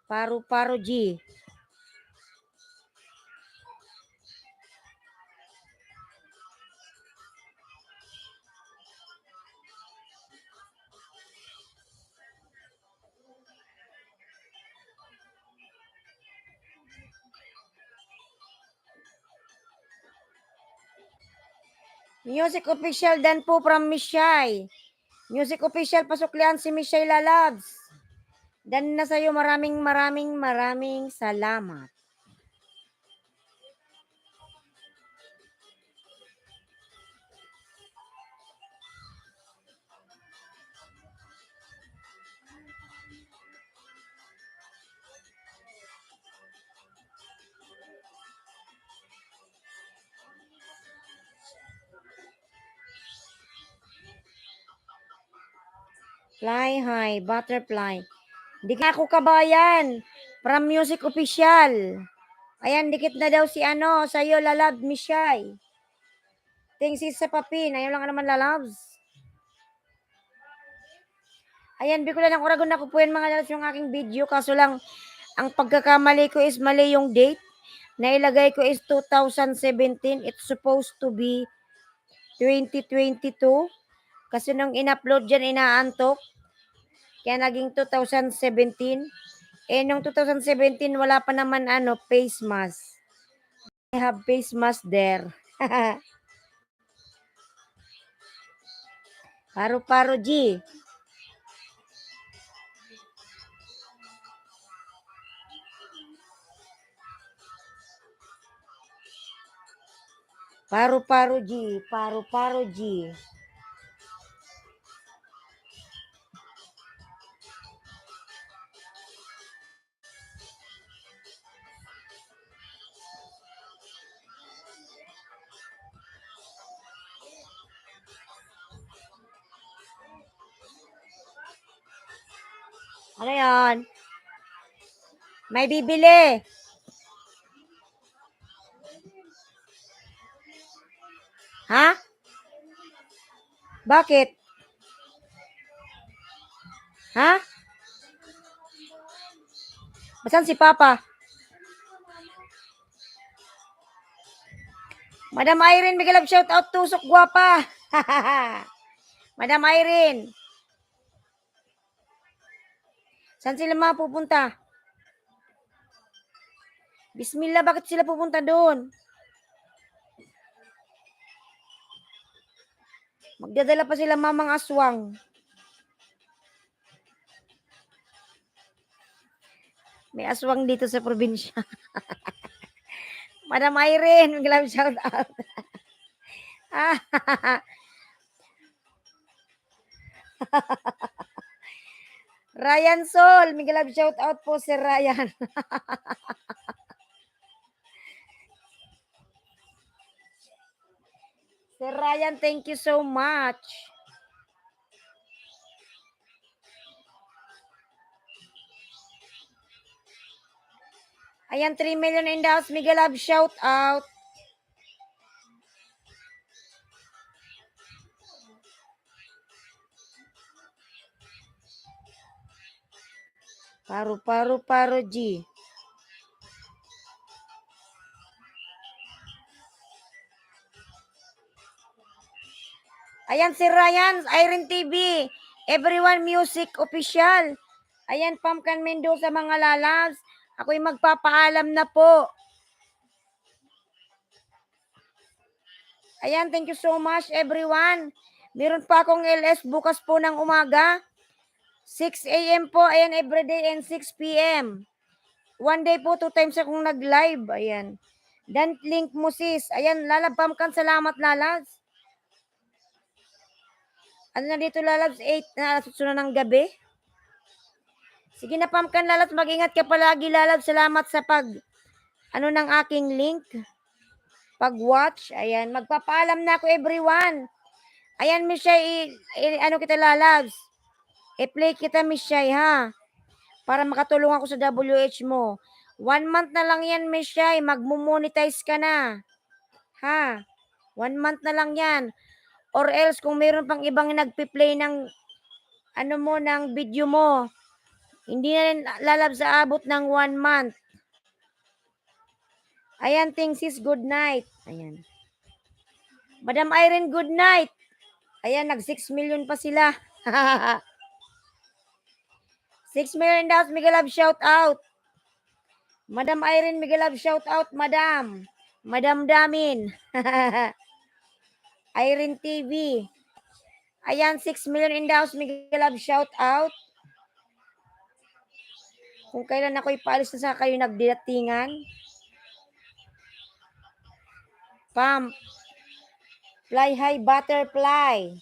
Paru-Paro G. Music official dan po from Miss Shai. Music official, pasuklian si Miss Shai Lalabs. Dan na sa'yo, maraming salamat. Fly high, butterfly. Di ka ako kabayan. From Music Official. Ayan, dikit na daw si sa'yo, Lalab, Miss Shai. Thanks sa papin. Ayaw lang naman, Lalabs. Ayan, Bicolan ng Oragon na ko po yan mga Lalabs yung aking video. Kaso lang, ang pagkakamali ko is mali yung date. Nailagay ko is 2017. It's supposed to be 2022. Kasi nung in-upload dyan, inaantok. Kaya naging 2017. Nung 2017, wala pa naman face mask. I have face mask there. Paru-paro G. Paru-paro G. Paru-paro G. Ano yan? May bibili. Ha? Bakit? Ha? Masan si Papa? Madam Irene, big love shout out, tusok guwapa. Madam Irene. Saan sila mapupunta? Bismillah, bakit sila pupunta doon? Magdadala pa sila mamang aswang. May aswang dito sa probinsya. Madam Irene, big love shout out. Ryan Sol, big love shout out po si Ryan. Sir Ryan, thank you so much. Ayan, 3 million in the house. Miguel Love, shout out. Paru, G. Ayan, si Ryan, Irene TV. Everyone Music Official. Ayan, Pumpkin Mendoza, mga lalabs. Ako'y magpapaalam na po. Ayan, thank you so much, everyone. Meron pa akong LS bukas po ng umaga. 6 a.m. po, ayan, everyday, and 6 p.m. One day po, 2 times akong nag-live. Ayan. Dan link mo, sis. Ayan, Lalab Pumpkin, salamat, lalabs. Ano na dito, lalabs? 8 na alas 8 na ng gabi. Sige na, Pumpkin, lalabs. Mag-ingat ka palagi, lalabs. Salamat sa ano ng aking link. Pag-watch. Ayan, magpapaalam na ako, everyone. Ayan, Miss Shay, ano kita, lalabs. I-play kita, Miss Shay, ha? Para makatulong ako sa WH mo. 1 month na lang yan, Miss Shay. Magmo-monetize ka na. Ha? 1 month na lang yan. Or else, kung mayroon pang ibang nagpi-play ng ano mo, ng video mo, hindi na rin lalabs sa abot ng 1 month. Ayan, things is good night. Ayan. Madam Irene, good night. Ayan, nag 6 million pa sila. 6 million daw, Miguel Love, shout out. Madam Irene, Miguel Love, shout out, madam. Madam Damin. Irene TV. Ayan, 6 million in the house, Miguel Love, shout out. Kung kailan ako ipaalis na sa kayo nagdidatingan. Pump. Fly high butterfly.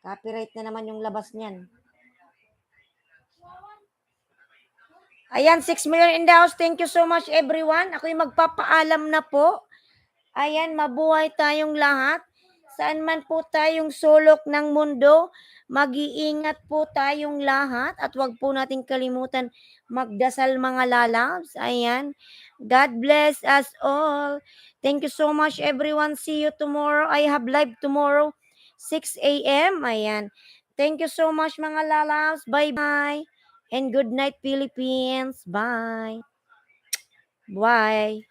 Copyright na naman yung labas niyan. Ayan, 6 million in the house. Thank you so much, everyone. Ako'y magpapaalam na po. Ayan, mabuhay tayong lahat. Saan man po tayong sulok ng mundo, mag-iingat po tayong lahat at wag po nating kalimutan magdasal, mga lalabs. Ayan. God bless us all. Thank you so much, everyone. See you tomorrow. I have live tomorrow, 6 a.m. Ayan. Thank you so much, mga lalabs. Bye-bye. And good night, Philippines. Bye. Bye.